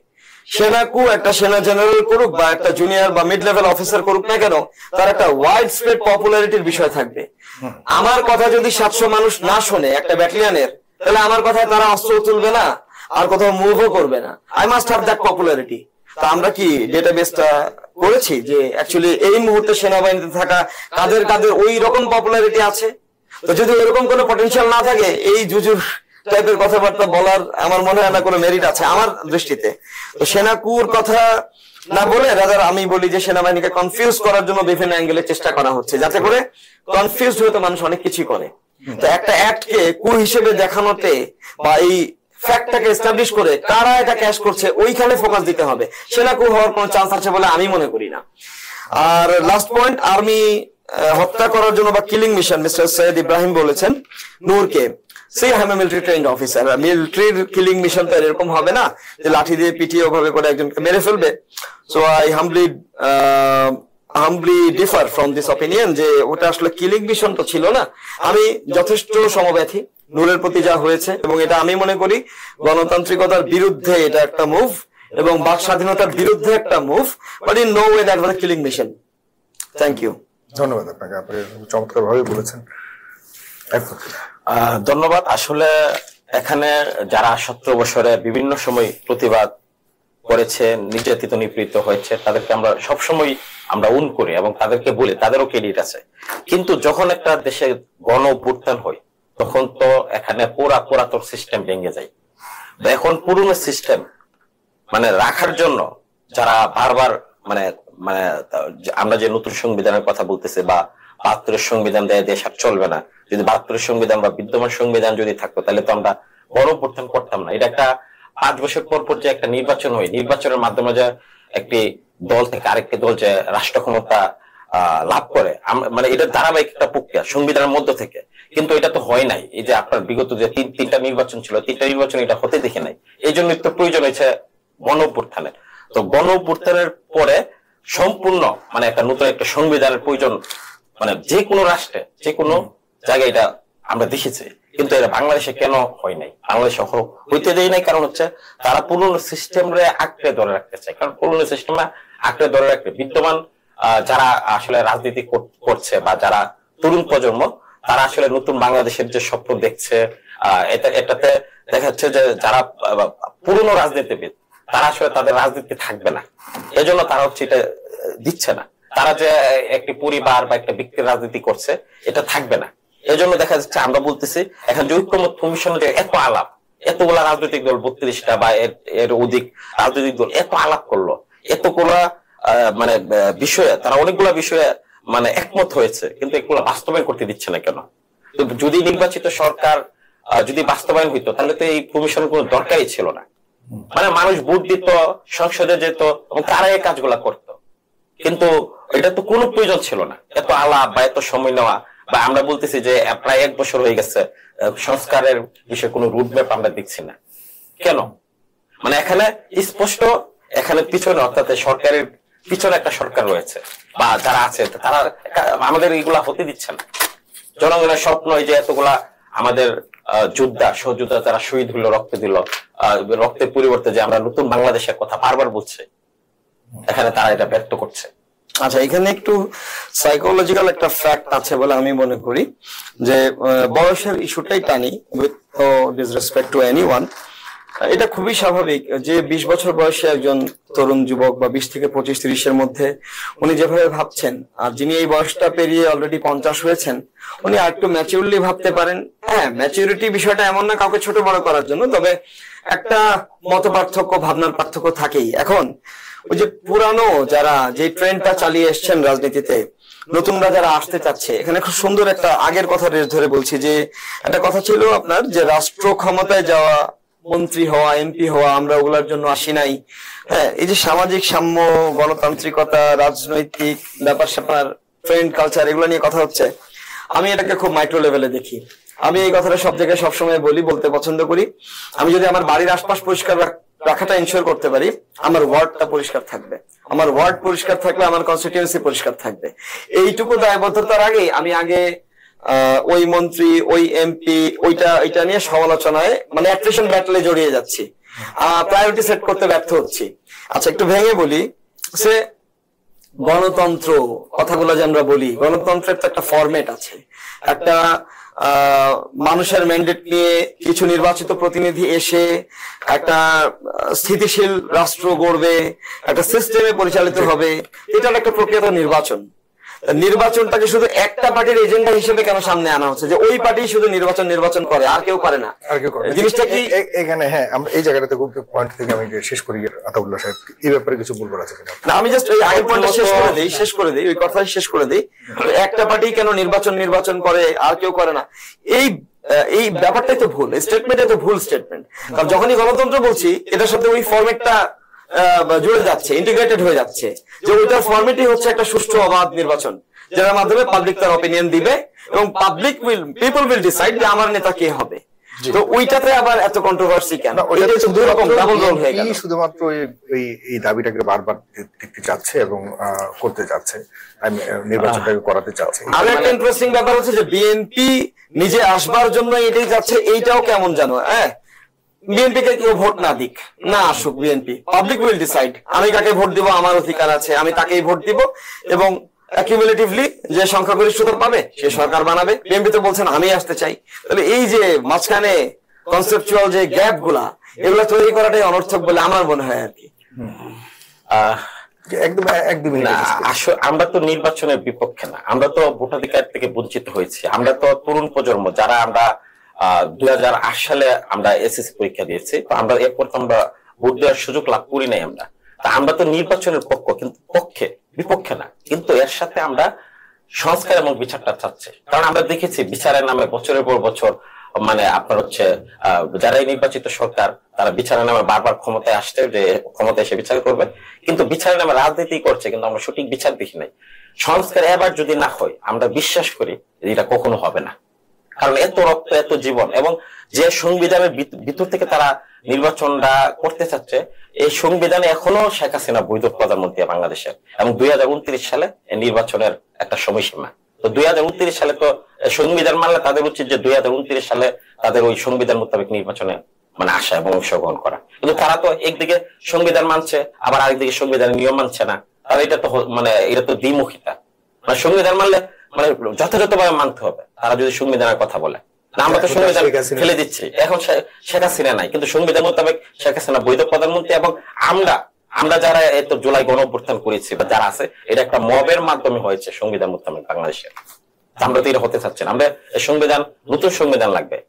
সেনাকু একটা সেনা জেনারেল করুক বা একটা জুনিয়র বা মিড লেভেল অফিসার করুক না কেন, তার একটা ওয়াইড স্প্রেড পপুলারিটির বিষয় থাকবে। আমার কথা যদি 700 মানুষ না শোনে একটা ব্যাটালিয়নের, তাহলে আমার কথায় তারা অস্ত্র তুলবে না, আর কোথাও মুভও করবে না। I must have that popularity. তা আমরা কি ডেটাবেসটা করেছি যে অ্যাকচুয়ালি এই মুহূর্তে সেনাবাহিনীতে থাকা কাদের কাদের ওই রকম পপুলারিটি আছে? তো যদি এরকম কোনো পটেনশিয়াল না থাকে, এই জুজুর টাইপের কথাবার্তা বলার আমার মনে হয় না কোনো মেরিট আছে আমার দৃষ্টিতে। তো সেনাকুর কথা না বলে রাদার আমি বলি যে সেনাবাহিনীকে কনফিউজ করার জন্য বিভিন্ন অ্যাঙ্গেলে চেষ্টা করা হচ্ছে, যাতে করে কনফিউজ হয়ে তো মানুষ অনেক কিছুই করে। তো একটা অ্যাক্টকে কু হিসেবে দেখানোতে বা এই ফ্যাক্টটাকে এস্টাবলিশ করে কারা এটা ক্যাশ করছে, ওইখানে ফোকাস দিতে হবে। সেনাকু হওয়ার কোনো চান্স আছে বলে আমি মনে করি না। আর লাস্ট পয়েন্ট, আর্মি হত্যা করার জন্য বা killing mission, mister Syed Ibrahim বলেছেন নূরকে, সেই I M A military trend officer. মিলিটারির কিলিং মিশন তো এরকম হবে না যে লাঠি দিয়ে পিটিয়ে ওভাবে করে একজনকে মেরে ফেলবে। So I Hanbali differ from this opinion যে ওটা আসলে কিলিং মিশন তো ছিল না। আমি যথেষ্ট সমব্যথী নূরের প্রতি যা হয়েছে, এবং এটা আমি মনে করি গণতান্ত্রিকতার বিরুদ্ধে এটা একটা মুভ এবং বাক স্বাধীনতার বিরুদ্ধে একটা move, but in no way that was a killing mission. Thank you. ধন্যবাদ আপনাকে, আপনি চমৎকার ভাবে বলেছেন। ধন্যবাদ। আসলে এখানে যারা 17 বছরে বিভিন্ন সময় প্রতিবাদ করেছে, নির্যাতিত নিপীড়িত হয়েছে, তাদেরকে আমরা সবসময় আমরা উন করি এবং তাদেরকে বলি তাদেরও ক্রেডিট আছে। কিন্তু যখন একটা দেশে গণ অভ্যুত্থান হয়, তখন তো এখানে পুরাতন সিস্টেম ভেঙে যায়। এখন পুরনো সিস্টেম মানে রাখার জন্য যারা বারবার মানে মানে আমরা যে নতুন সংবিধানের কথা বলতেছি বা 72 সংবিধান দেশ আর চলবে না, যদি 72 সংবিধান বা বিদ্যমান সংবিধান যদি থাকতো তাহলে তো আমরা বড় পরিবর্তন করতাম না। এটা একটা 5 বছর পর যে একটা নির্বাচন হয়, নির্বাচনের মাধ্যমে যে একটি দল থেকে আরেকটি দল যে রাষ্ট্র ক্ষমতা লাভ করে, মানে এটা ধারাবাহিক একটা প্রক্রিয়া সংবিধানের মধ্য থেকে, কিন্তু এটা তো হয় নাই। এই যে আপনার বিগত যে তিনটা নির্বাচন ছিল, 3টা নির্বাচন এটা হতে দেখে নাই। এই জন্য তো প্রয়োজন হয়েছে গণ অভ্যুত্থানের। তো গণ অভ্যুত্থানের পরে সম্পূর্ণ মানে একটা নতুন একটা সংবিধানের প্রয়োজন, মানে যে কোনো রাষ্ট্রে যে কোনো জায়গায় এটা আমরা দেখেছি, কিন্তু এরা বাংলাদেশে কেন হয় নাই, বাংলাদেশে হইতে দেয় নাই, কারণ হচ্ছে তারা পুরনো সিস্টেমে আঁকড়ে ধরে রাখতে চায়। কারণ পুরনো সিস্টেমে আঁকড়ে ধরে রাখতে বিদ্যমান যারা আসলে রাজনীতি করছে বা যারা তরুণ প্রজন্ম, তারা আসলে নতুন বাংলাদেশের যে স্বপ্ন দেখছে, এটাতে দেখা যাচ্ছে যে যারা পুরনো রাজনীতিবিদ তারা আসলে তাদের রাজনীতি থাকবে না, এজন্য তারা হচ্ছে এটা দিচ্ছে না। তারা যে একটি পরিবার বা একটা ব্যক্তির রাজনীতি করছে এটা থাকবে না, এজন্য দেখা যাচ্ছে আমরা বলতেছি এখন যে ঐক্যমত্য কমিশনের এত আলাপ, এতগুলা রাজনৈতিক দল 32টা বা এর অধিক রাজনৈতিক দল এত আলাপ করলো, এতগুলা মানে বিষয়ে তারা অনেকগুলা বিষয়ে মানে একমত হয়েছে, কিন্তু এগুলো বাস্তবায়ন করতে দিচ্ছে না কেন? যদি নির্বাচিত সরকার যদি বাস্তবায়ন হইতো তাহলে তো এই কমিশনের কোনো দরকারই ছিল না। মানে মানুষ ভোট দিত, সংসদে যেত এবং তারা এই কাজগুলা করত, কিন্তু এটা তো কোনো প্রয়োজন ছিল না এত আলাপ বা এত সময় নেওয়া। বা আমরা বলতেছি যে প্রায় 1 বছর হয়ে গেছে সংস্কারের বিষয়ে কোনো রুটম্যাপ আমরা দেখছি না কেন? মানে এখানে স্পষ্ট এখানে পিছনে অর্থাৎ সরকারের পিছনে একটা সরকার রয়েছে বা যারা আছে তারা আমাদের এগুলা হতে দিচ্ছে না। জনগণের স্বপ্ন যে এতগুলা আমাদের যোদ্ধা সহযোদ্ধা যারা শহীদ হলো, রক্ত দিল, রক্তের পরিবর্তে যে আমরা নতুন বাংলাদেশের কথা বারবার বলছে, এখানে তারা এটা ব্যক্ত করছে। আচ্ছা, এখানে একটু সাইকোলজিক্যাল একটা ফ্যাক্ট আছে বলে আমি মনে করি যে বয়সের ইস্যুটাই টানি, উইথ ডিসরেসপেক্ট টু এনিওয়ান। এটা খুবই স্বাভাবিক যে 20 বছর বয়সে একজন তরুণ যুবক বা 20 থেকে 25-30 মধ্যে উনি যেভাবে ভাবছেন, আর যিনি এই বয়সটা পেরিয়ে অলরেডি 50 হয়েছেন উনি আর একটু ম্যাচিউরলি ভাবতে পারেন। হ্যাঁ, ম্যাচিউরিটি বিষয়টা এমন না কাউকে ছোট বড় করার জন্য, তবে একটা মত পার্থক্য, ভাবনার পার্থক্য থাকেই। এখন ওই যে পুরানো যারা যে ট্রেন্ডটা চালিয়ে এসছেন রাজনীতিতে, নতুনরা যারা আসতে চাচ্ছে, এখানে খুব সুন্দর একটা আগের কথা ধরে বলছি যে একটা কথা ছিল আপনার যে রাষ্ট্র ক্ষমতায় যাওয়া, মন্ত্রী হওয়া, এমপি হওয়া, আমরা ওগুলোর জন্য আসি নাই। হ্যাঁ, এই যে সামাজিক সাম্য, গণতান্ত্রিকতা, রাজনৈতিক ব্যাপার স্যাপার, ট্রেন্ড, কালচার, এগুলো নিয়ে কথা হচ্ছে। আমি এটাকে খুব মাইক্রো লেভেলে দেখি। আমি এই কথাটা সব জায়গায় সবসময় বলতে পছন্দ করি। আমি যদি আমার বাড়ির আশপাশ পরিষ্কার রাখাটা ইনশিওর করতে পারি, আমার ওয়ার্ডটা পরিষ্কার থাকবে। আমার ওয়ার্ড পরিষ্কার থাকলে আমার কনস্টিটিউয়েন্সি পরিষ্কার থাকবে। এইটুকু দায়বদ্ধতার আগেই আমি আগে ওই মন্ত্রী, ওই এমপি, ওইটা নিয়ে সমালোচনায় মানে অ্যাট্রিশন ব্যাটলে জড়িয়ে যাচ্ছি, প্রায়োরিটি সেট করতে ব্যর্থ হচ্ছি। আচ্ছা, একটু ভেঙে বলি, সে গণতন্ত্র কথাগুলো যে আমরা বলি, গণতন্ত্রের তো একটা ফরম্যাট আছে। একটা মানুষের ম্যান্ডেট নিয়ে কিছু নির্বাচিত প্রতিনিধি এসে একটা স্থিতিশীল রাষ্ট্র গড়বে, একটা সিস্টেমে পরিচালিত হবে, এটার একটা প্রক্রিয়া নির্বাচন। নির্বাচনটাকে শুধু একটা পার্টির এজেন্ডা হিসেবে কেন সামনে আনা হচ্ছে যে ওই পার্টি শুধু নির্বাচন করে, আর কেউ করে না? জিনিসটা কি এখানে? হ্যাঁ, আমরা এই জায়গাটাতে পয়েন্ট থেকে আমি শেষ করি। আতাউল্লাহ সাহেব, এই ব্যাপারে কিছু বলবার আছে কিনা? না, আমি জাস্ট ওই আগের পয়েন্টটা শেষ করে দেই, ওই কথাই শেষ করে দেই। একটা পার্টি কেন নির্বাচন করে, আর কেউ করে না? এই ব্যাপারটাই তো ভুল, স্টেটমেন্টে তো ভুল স্টেটমেন্ট। কারণ যখনই গণতন্ত্র বলছি, এটার সাথে ওই ফরম্যাটটা জুড়ে যাচ্ছে, ইন্টিগ্রেটেড হয়ে যাচ্ছে, যে ওইটার ফরম্যাটই হচ্ছে একটা সুষ্ঠু অবাধ নির্বাচন, যার মাধ্যমে পাবলিক তার অপিনিয়ন দিবে এবং পিপল উইল ডিসাইড যে আমার নেতা কে হবে। তো ওইটাতে আবার এত কন্ট্রোভার্সি কেন? শুধুমাত্র এই দাবিটাকে বারবার দেখতে চাচ্ছে এবং করতে চাচ্ছে, নির্বাচনটাকে করাতে চাচ্ছে। আর একটা ইন্টারেস্টিং ব্যাপার হচ্ছে যে বিএনপি নিজে আসবার জন্য এটাই যাচ্ছে, এইটাও কেমন জানো? হ্যাঁ, বিএনপি কে কেউ ভোট না দিক, না আসুক, বিএনপি পাবলিক উইল ডিসাইড আমি কাকে ভোট দিব, আমার অধিকার আছে, আমি তাকেই ভোট দিব এবং অ্যাকিউমুলেটিভলি যে সংখ্যাগরিষ্ঠতা পাবে সে সরকার বানাবে। বিএনপি তো বলছেন আমি আসতে চাই। তাহলে এই যে মাঝখানে কনসেপচুয়াল যে গ্যাপ গুলা, এগুলা তৈরি করাটাই অনর্থক বলে আমার মনে হয় আর কি। একদমই আমরা তো নির্বাচনের বিপক্ষে না, আমরা তো ভোটাধিকার থেকে বঞ্চিত হয়েছি। আমরা তো তরুণ প্রজন্ম যারা আমরা 2008 সালে আমরা এসএসসি পরীক্ষা দিয়েছি, তো আমরা এরপর তো আমরা ভোট দেওয়ার সুযোগ লাভ করি নাই। আমরা তো নির্বাচনের কিন্তু বিপক্ষে না, কিন্তু এর সাথে আমরা সংস্কার এবং বিচারটা চাচ্ছি। কারণ আমরা দেখেছি বিচারের নামে বছরের পর বছর মানে আপনার হচ্ছে যারাই নির্বাচিত সরকার তারা বিচারের নামে বারবার ক্ষমতায় আসছে, যে ক্ষমতায় এসে বিচার করবে, কিন্তু বিচারের নামে রাজনীতি করছে, কিন্তু আমরা সঠিক বিচার দেখি নাই। সংস্কার এবার যদি না হয়, আমরা বিশ্বাস করি এটা কখনো হবে না। কারণ এত রক্ত, এত জীবন, এবং যে সংবিধানের ভিতর থেকে তারা নির্বাচনটা করতে চাচ্ছে, এই সংবিধানে এখনো শেখ হাসিনা বৈধ প্রধানমন্ত্রী বাংলাদেশের, এবং 2029 সালে নির্বাচনের একটা সময়সীমা। তো 2029 সালে তো সংবিধান মানলে তাদের উচিত যে 2029 সালে তাদের ওই সংবিধান মোতাবেক নির্বাচনে মানে আসা এবং অংশগ্রহণ করা। কিন্তু তারা তো একদিকে সংবিধান মানছে, আবার আরেকদিকে সংবিধানের নিয়ম মানছে না। তাহলে এটা তো দ্বিমুখিতা। মানে সংবিধান মানলে মানে যথাযথভাবে মানতে হবে। তারা যদি সংবিধানের কথা বলে, আমরা তো সংবিধান ফেলে দিচ্ছি, এখন শেখ হাসিনা নাই, কিন্তু সংবিধান মোতাবেক শেখ হাসিনা বৈধ প্রধানমন্ত্রী। এবং আমরা যারা এত জুলাই গণ অভ্যুত্থান করেছি বা যারা আছে, এটা একটা মবের মাধ্যমে হয়েছে সংবিধান মোতাবেক বাংলাদেশে। আমরা তো এটা হতে চাচ্ছি না। আমরা সংবিধান, নতুন সংবিধান লাগবে।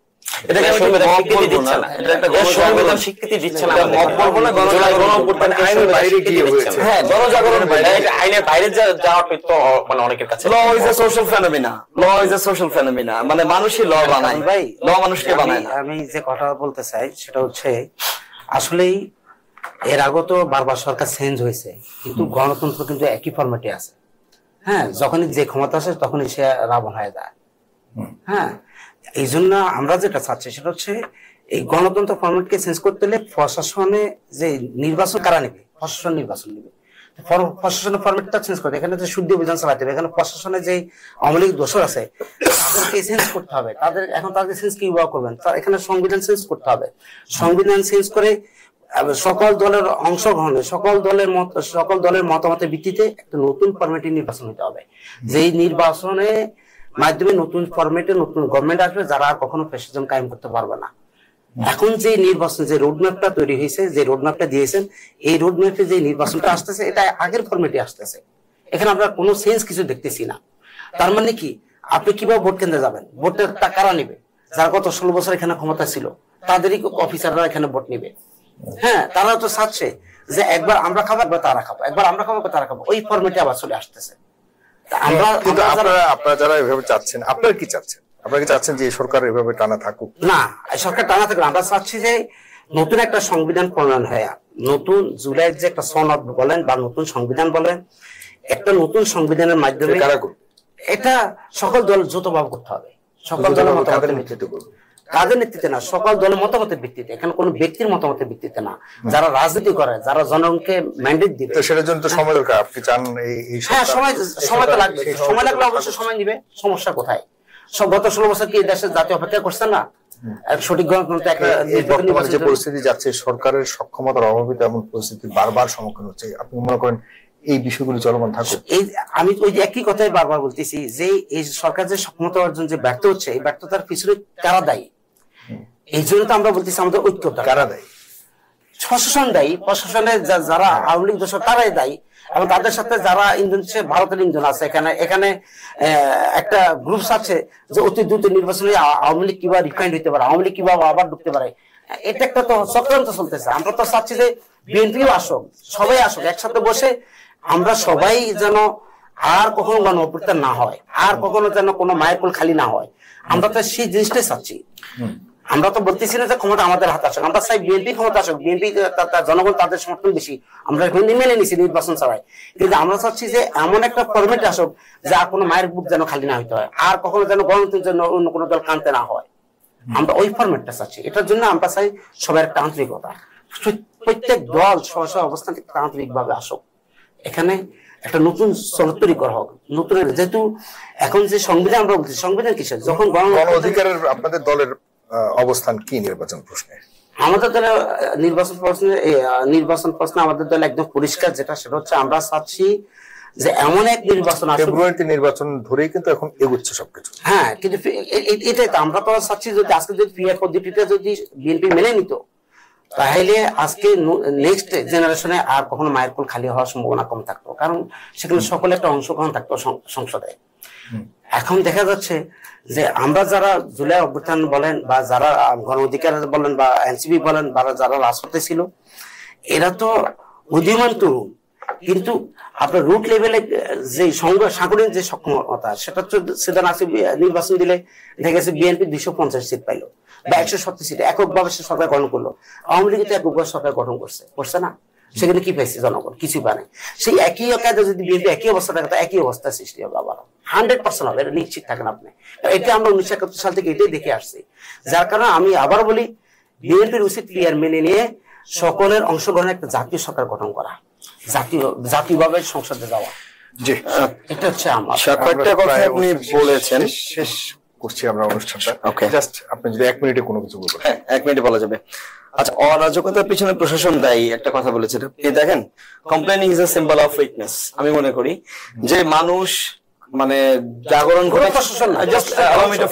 অনেকের কাছে মানে মানুষই ল বানায় ভাই, ল মানুষকে বানায় না। আমি যে কথা বলতে চাই সেটা হচ্ছে আসলেই এর আগে তো বারবার সরকার চেঞ্জ হয়েছে, কিন্তু গণতন্ত্র কিন্তু একই ফরম্যাটে আছে। হ্যাঁ, যখনই যে ক্ষমতা আসে তখনই সে রাবণ হয়ে যায়। হ্যাঁ, এই জন্য আমরা যেটা চাচ্ছি সেটা হচ্ছে এই গণতন্ত্র ফরম্যাটকে চেঞ্জ করতে হলে প্রশাসনে যে নির্বাচন কারা নেবে, প্রশাসন নির্বাচন নেবে, প্রশাসনের ফরম্যাটটা চেঞ্জ করতে। এখানে যে শুদ্ধ অভিযান চালাতে হবে, এখানে প্রশাসনে যে আওয়ামী লীগ দোষর আছে তাদেরকে চেঞ্জ করতে হবে। তাদের চেঞ্জ কিভাবে করবেন, এখানে সংবিধান চেঞ্জ করতে হবে। সংবিধান চেঞ্জ করে সকল দলের অংশগ্রহণে সকল দলের মতামতের ভিত্তিতে একটা নতুন ফরম্যাটে নির্বাচন হতে হবে। যেই নির্বাচনে মাধ্যমে নতুন ফরম্যাটে নতুন গভর্নমেন্ট আসবে, যারা আর কখনো ফ্যাসিজম কায়েম করতে পারবে না। এখন যে নির্বাচন, যে রোডম্যাপটা তৈরি হয়েছে, যে রোডম্যাপটা দিয়েছেন, এই রোডম্যাপে যে নির্বাচনটা আসতেছে এটা আগের ফরম্যাটে আসতেছে। এখানে আমরা কোনো চেঞ্জ কিছু দেখতেছি না। তার মানে কি, আপনি কিভাবে ভোট কেন্দ্রে যাবেন, ভোটের কারা নিবে? যারা গত 16 বছর এখানে ক্ষমতা ছিল তাদেরই অফিসাররা এখানে ভোট নিবে। হ্যাঁ, তারা তো চাচ্ছে যে একবার আমরা খাবো, একবার তারা খাবো, একবার আমরা খাবো, একবার তারা খাবো, ওই ফরম্যাটে আবার চলে আসতেছে। আপনারা যারা এভাবে চাচ্ছেন, আপনারা কি চাচ্ছেন? আপনারা কি চাচ্ছেন যে সরকার এভাবে টানা থাকুক? না, সরকার টানা থাকুক। আমরা চাচ্ছি যে নতুন একটা সংবিধান প্রণয়ন হয়, নতুন জুলাইয়ের যে একটা সনদ বলেন বা নতুন সংবিধান বলেন, একটা নতুন সংবিধানের মাধ্যমে এটা সকল দল যৌথভাবে করতে হবে। সকল দলের মতামতের ভিত্তিতে করবে, কাদের নেতৃত্বে না, সকল দলের মতামতের ভিত্তিতে। এখানে কোনো ব্যক্তির মতামতের ভিত্তিতে না, যারা রাজনীতি করে, যারা জনগণকে ম্যান্ডেট দিবে। সেটার জন্য তো সময় দরকার। আপনি চান হ্যাঁ, সময় তো লাগবে। সময় লাগলে অবশ্যই সময় নিবে। সমস্যা কোথায়? গত 16 বছর কি দেশের জাতি অপেক্ষা করছে না সঠিক গণতন্ত্র? বর্তমানে যে পরিস্থিতি যাচ্ছে, সরকারের সক্ষমতার অভাবে এমন পরিস্থিতি বারবার সম্মুখীন হচ্ছে। আপনি মনে করেন এই বিষয়গুলো চলমান থাকুক? আমি ওই যে একই কথাই বারবার বলতেছি যে এই সরকার যে সক্ষমতা অর্জন যে ব্যর্থ হচ্ছে, এই ব্যর্থতার পিছনে কারা দায়ী? এই জন্য তো আমরা বলতেছি আমাদের ঐক্যতা। কারা দায়ী? প্রশাসন দায়ী। প্রশাসনের যারা আওয়ামী লীগ দোষর তারাই দায়ী, এবং তাদের সাথে যারা ভারতের ইন্ধন আছে। এখানে একটা গ্রুপস আছে যে অতি দ্রুত নির্বাচনে আওয়ামী লীগ কিভাবে রিফাইন্ড হইতে পারে, আওয়ামী লীগ কিভাবে আবার ঢুকতে পারে, এটা একটা তো চক্রান্ত চলতেছে। আমরা তো চাচ্ছি যে বিএনপিও আসুক, সবাই আসুক, একসাথে বসে আমরা সবাই যেন আর কখনো গণ অভ্যুত্থান না হয়, আর কখনো যেন কোনো মায়ের কোল খালি না হয়। আমরা তো সেই জিনিসটাই চাচ্ছি। আমরা তো বলতেছি না যে ক্ষমতা আমাদের হাতে আসুক, আমরা চাই বিএনপি ক্ষমতা আসুক। বিএনপি জনগণ তাদের সমর্থন বেশি, আমরা মেনে নিছি নির্বাচন ছাড়াই। কিন্তু আমরা চাচ্ছি যে এমন একটা ফরম্যাট আসুক যা কোনো মায়ের বুক যেন খালি না হইতে হয়, আর কখনো যেন গণতন্ত্রের জন্য অন্য কোনো দল কানতে না হয়। আমরা ওই ফরম্যাটটা চাচ্ছি। এটার জন্য আমরা চাই সবার একটা আন্তরিকতা, প্রত্যেক দল স্ব অবস্থান থেকে আন্তরিক ভাবে আসুক। এখানে একটা নতুন চরিত্র তৈরি করা হোক। নতুন, যেহেতু এখন যে সংবিধান আমরা বলছি, সংবিধান কিসের? যখন গণ অধিকারের আপনাদের দলের অবস্থান কি নির্বাচন প্রশ্নে? আমাদের দলে নির্বাচন প্রশ্নে আমাদের দল একদম পরিষ্কার, যেটা সেটা হচ্ছে আমরা চাচ্ছি যে এমন এক নির্বাচন আসুক। ফেব্রুয়ারিতে নির্বাচন ধরেই কিন্তু এখন এগোচ্ছে সবকিছু। হ্যাঁ, কিন্তু এটাই তো আমরা তো চাচ্ছি, যদি আজকে যদি পিআর পদ্ধতিটা যদি বিএনপি মেনে নিত, তাহলে আজকে নেক্সট জেনারেশনে আর কখনো মায়ের কোল খালি হওয়ার সম্ভাবনা কম থাকতো, কারণ সেখানে সকলে একটা অংশগ্রহণ থাকতো সংসদে। এখন দেখা যাচ্ছে যে আমরা যারা জুলাই অভ্যুত্থান বলেন বা যারা গণ অধিকার বলেন বা এনসিপি বলেন বা যারা রাজপথে ছিল, এরা তো উদীয়মান তরুণ, কিন্তু আপনার রুট লেভেলে যে সাংগঠনিক যে সক্ষমতা, সেটা সেটা নির্বাচন দিলে দেখা গেছে বিএনপি 250 সিট পাইলো বা 170 সিট এককভাবে সে সরকার গঠন করলো। আওয়ামী লীগ তো এককভাবে সরকার গঠন করছে না? সেখানে কি পাইছে জনগণ? কিছু পায় নাই। সেই একই কাজে যদি বিএনপি একই অবস্থা থাকে, একই অবস্থা সৃষ্টি হবে আবার 100% হবে, এটা নিশ্চিত থাকেন আপনি। এটা আমরা 1971 সাল থেকে এটাই দেখে আসছি। যার কারণে আমি আবার বলি, বিএনপির উচিত ক্লিয়ার মেনে নিয়ে সকলের অংশগ্রহণে একটা জাতীয় সরকার গঠন করা, জাতীয়ভাবে সংসদে যাওয়া। জি, এটা হচ্ছে আমার কয়েকটা কথা আপনি বলেছেন, শেষ করছি আমরা অনুষ্ঠানটা। Okay. জাস্ট আপনি যদি 1 মিনিটে কোনো কিছু বলবেন। হ্যাঁ, 1 মিনিটে বলা যাবে। আচ্ছা, অরাজকতার পিছনে প্রশাসন দায়ী, একটা কথা বলেছেন আপনি। দেখেন, complaining is a symbol of weakness. আমি মনে করি যে মানুষ মানে জাগরণ করে, just allow me to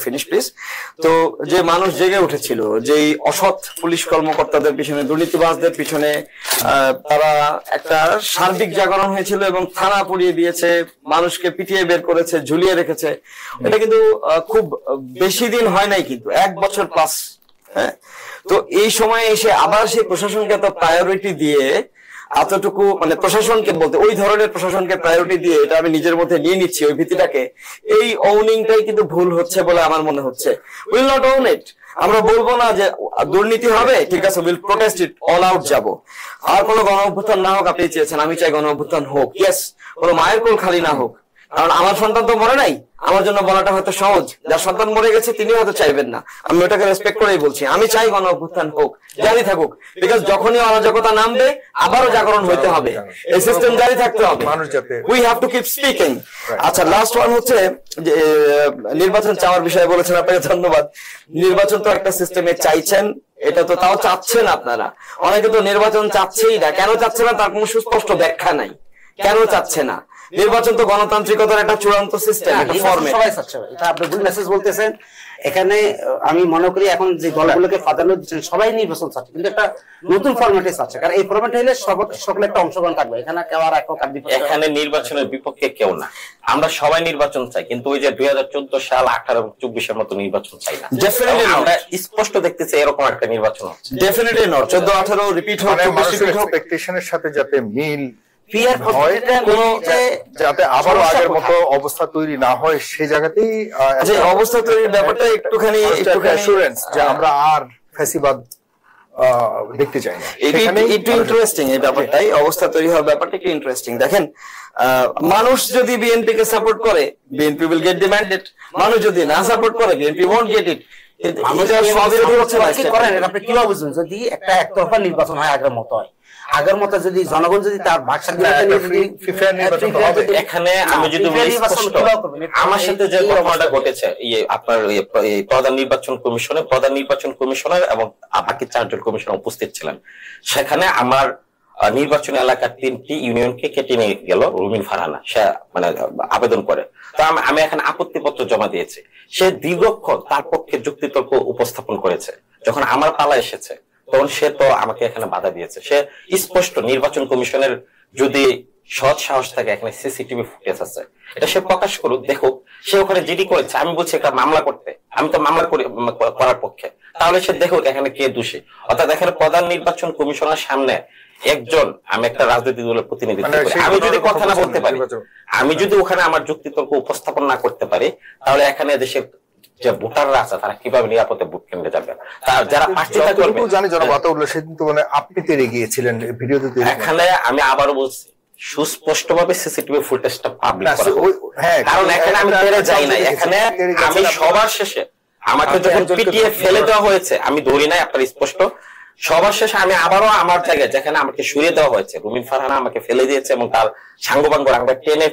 finish please। তো যে মানুষ জেগে উঠেছিল, যেই অসৎ পুলিশ কর্মকর্তাদের পিছনে, দুর্নীতিবাজদের পিছনে, তারা একটা সার্বিক জাগরণ হয়েছিল এবং থানা পুড়িয়ে দিয়েছে, মানুষকে পিটিয়ে বের করেছে, ঝুলিয়ে রেখেছে। এটা কিন্তু খুব বেশি দিন হয় নাই, কিন্তু 1 বছর প্লাস। হ্যাঁ, তো এই সময় এসে আবার সেই প্রশাসনকে এত প্রায়োরিটি দিয়ে, এতটুকু মানে প্রশাসনকে বলতে, ওই ধরনের প্রশাসনকে প্রায়োরিটি দিয়ে, এটা আমি নিজের মধ্যে নিয়ে নিচ্ছি ওই ভীতিটাকে, এই ওনিংটাই কিন্তু ভুল হচ্ছে বলে আমার মনে হচ্ছে। উইল নট ওন ইট। আমরা বলবো না যে দুর্নীতি হবে, ঠিক আছে, will protest it, all out যাব। আর কোনো গণ অভ্যুত্থান না হোক, আপনি চেয়েছেন, আমি চাই গণ অভ্যুত্থান হোক। ইয়েস, কোনো মায়ের কোল খালি না হোক, কারণ আমার সন্তান তো মরে নাই। আমার জন্য বলাটা হয়তো সহজ, যার সন্তান মরে গেছে তিনি হয়তো চাইবেন না, আমি ওটাকে রেসপেক্ট করেই বলছি। আমি চাই গণ অভ্যুত্থান হোক, জারি থাকুক, বিকজ যখনই অরাজকতা নামবে আবারও জাগরণ হইতে হবে, এই সিস্টেম জারি থাকতে হবে, we have to keep speaking. আচ্ছা, লাস্ট ওয়ান হচ্ছে যে নির্বাচন চাওয়ার বিষয়ে বলেছেন, আপনাকে ধন্যবাদ। নির্বাচন তো একটা সিস্টেমে চাইছেন, এটা তো তাও চাচ্ছেন আপনারা। অনেকে তো নির্বাচন চাচ্ছেই না, কেন চাচ্ছে না তার কোনো সুস্পষ্ট ব্যাখ্যা নাই, কেন চাচ্ছে না। নির্বাচন তো গণতান্ত্রিকতার একটা চূড়ান্ত সিস্টেম, একটা ফরম্যাট। সবাই চাচ্ছে, এটা আপনি ভুল মেসেজ বলতেছেন। এখানে আমি মনে করি এখন যে দলগুলোকে প্রাধান্য দিচ্ছেন সবাই নির্বাচন চাচ্ছে, কিন্তু একটা নতুন ফরম্যাটে চাচ্ছে, কারণ এই ফরম্যাটে হলে সকলে একটা অংশগ্রহণ থাকবে। এখানে কেউ আর একক এখানে নির্বাচনের বিপক্ষে কেউ না, আমরা সবাই নির্বাচন চাই, কিন্তু ওই যে 2014 সাল 18 এবং 24 মতো নির্বাচন চাই না। ডেফিনেটলি আমরা স্পষ্ট দেখতেছি এরকম একটা নির্বাচন হচ্ছে। Definitely not. 14-18 রিপিট হোক, এক্সপেকটেশনের সাথে যাতে মিল যাতে আবারও আগের মতো অবস্থা তৈরি না হয়, সেই জায়গাতেই অবস্থা তৈরির ব্যাপারটা একটুখানি অ্যাসুরেন্স যে আমরা আর ফ্যাসিবাদ দেখতে চাই না। একটু ইন্টারেস্টিং এই ব্যাপারটাই, অবস্থা তৈরি হওয়ার ব্যাপারটা একটু ইন্টারেস্টিং। দেখেন, মানুষ যদি বিএনপি কে সাপোর্ট করে, BNP will get the mandate. মানুষ যদি না সাপোর্ট করে, বিএনপি ওয়ন্ট গেট ইট। আপনি কিভাবে বুঝবেন যদি একটা একতরফা নির্বাচন হয়, আগের মতো হয়? আগের মতো যদি জনগণ যদি তার এখানে আমি যদি আমার সাথে যে ঘটনাটা ঘটেছে, আপনার প্রধান নির্বাচন কমিশনে, প্রধান নির্বাচন কমিশনার এবং বাকি 4 জন কমিশনার উপস্থিত ছিলেন। সেখানে আমার নির্বাচন এলাকার 3টি ইউনিয়নকে কেটে নিয়ে গেল রুমিন ফারহানা, সে মানে আবেদন করে। তো আমি এখানে আপত্তিপত্র জমা দিয়েছি। সে দীর্ঘক্ষণ তার পক্ষে যুক্তিতর্ক উপস্থাপন করেছে। যখন আমার পালা এসেছে তখন সে তো আমাকে এখানে বাধা দিয়েছে। সে স্পষ্ট নির্বাচন কমিশনের যদি সৎ সাহস থাকে, এখানে সিসিটিভি ফুটেজ আছে, এটা সে প্রকাশ করুক, দেখুক। সে ওখানে জিডি করেছে, আমি বলছি একটা মামলা করতে, আমি তো মামলা করার পক্ষে, তাহলে সে দেখুক এখানে কে দোষী। অর্থাৎ এখানে প্রধান নির্বাচন কমিশনের সামনে একজন, আমি একটা রাজনৈতিক দলের প্রতিনিধিত্ব করি, আমি যদি কথা না বলতে পারি, আমি যদি ওখানে আমার যুক্তিতর্ক উপস্থাপন না করতে পারি, তাহলে এখানে দেশের যে ভোটাররা আছে তারা কিভাবে নিরাপদে ভোট কেন্দ্রে যাবে? যারা প্রার্থিতা করবে, জানি জনাব আতাউল্লাহ সেদিন তো মানে আপনি তেরে গিয়েছিলেন ভিডিওতে। এখানে আমি আবারও বলছি, সুস্পষ্টভাবে সিসিটিভি ফুটেজটা পাবলিক করা, কারণ এখানে আমি তেরে যাই না। এখানে আমি সবার শেষে আমাকে যখন পিটিয়ে ফেলে দেওয়া হয়েছে, আমি ধরি নাই, আপনার স্পষ্ট। সবার শেষে আমি আবারও আমার জায়গায় যেখানে আমাকে সরিয়ে দেওয়া হয়েছে, রুমিন ফারহানা আমাকে ফেলে দিয়েছে এবং তার সাঙ্গপাঙ্গ আমাকে টেনে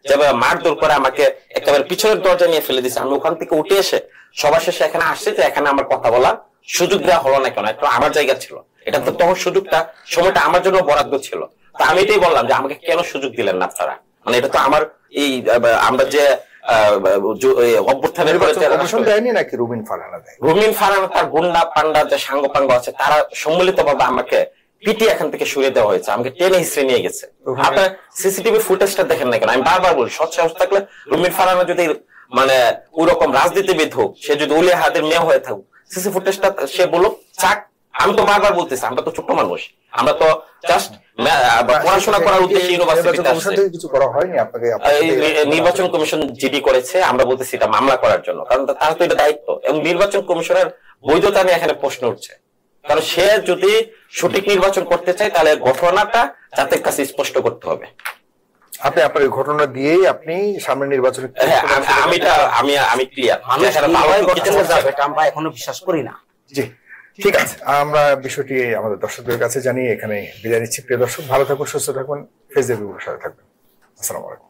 যেভাবে মারধর করে আমাকে একেবারে পিছনের দরজা নিয়ে ফেলে দিয়েছে, আমি ওখান থেকে উঠে এসে সবার শেষে এখানে আসছে যে এখানে আমার কথা বলার সুযোগ দেওয়া হলো না কেন? এটা আমার জায়গা ছিল, এটা তো তখন সুযোগটা, সময়টা আমার জন্য বরাদ্দ ছিল। তো আমি এটাই বললাম যে আমাকে কেন সুযোগ দিলেন না আপনারা? মানে এটা তো আমার এই আমরা যে অভ্যুত্থানের নাকি রুমিন ফারহানা দেয়? রুমিন ফারহানা তার গুন্ডা পান্ডা যে সাঙ্গপাঙ্গ আছে তারা সম্মিলিত ভাবে আমাকে পিটি এখান থেকে সরিয়ে দেওয়া হয়েছে, আমাকে টেনে হিসেবে নিয়ে গেছে। আপনার সিসিটিভি ফুটেজটা দেখেন না কেন? আমি বারবার বলি, সৎ সাহস থাকলে রুমিন ফারহানা যদি মানে ওরকম রাজনীতিবিদ হোক, সে যদি উলিয়া হাতের মেয়ে হয়ে থাকুক, সিসি ফুটেজটা সে বলুক, চাক। আমি তো বারবার বলতেছি, আমরা তো ছোট্ট মানুষ, আমরা তো জাস্ট পড়াশোনা করার উদ্দেশ্যে ইউনিভার্সিটিতে আসছি। নির্বাচন কমিশন জিডি করেছে, আমরা বলতেছি এটা মামলা করার জন্য, কারণ তার তো এটা দায়িত্ব। এবং নির্বাচন কমিশনের বৈধতা নিয়ে এখানে প্রশ্ন উঠছে, কারণ সে যদি সঠিক নির্বাচন করতে চায় তাহলে ঘটনাটা জাতির কাছে স্পষ্ট করতে হবে। আপনি আপনার ঘটনা দিয়েই আপনি সামনে নির্বাচনে আমি ক্লিয়ার, আমরা এখনো বিশ্বাস করি না। জি, ঠিক আছে, আমরা বিষয়টি আমাদের দর্শকদের কাছে জানিয়ে এখানে বিদায় নিচ্ছি। প্রিয় দর্শক, ভালো থাকুন, সুস্থ থাকুন, ফেসবুকের সাথে থাকবেন। আসসালামু আলাইকুম।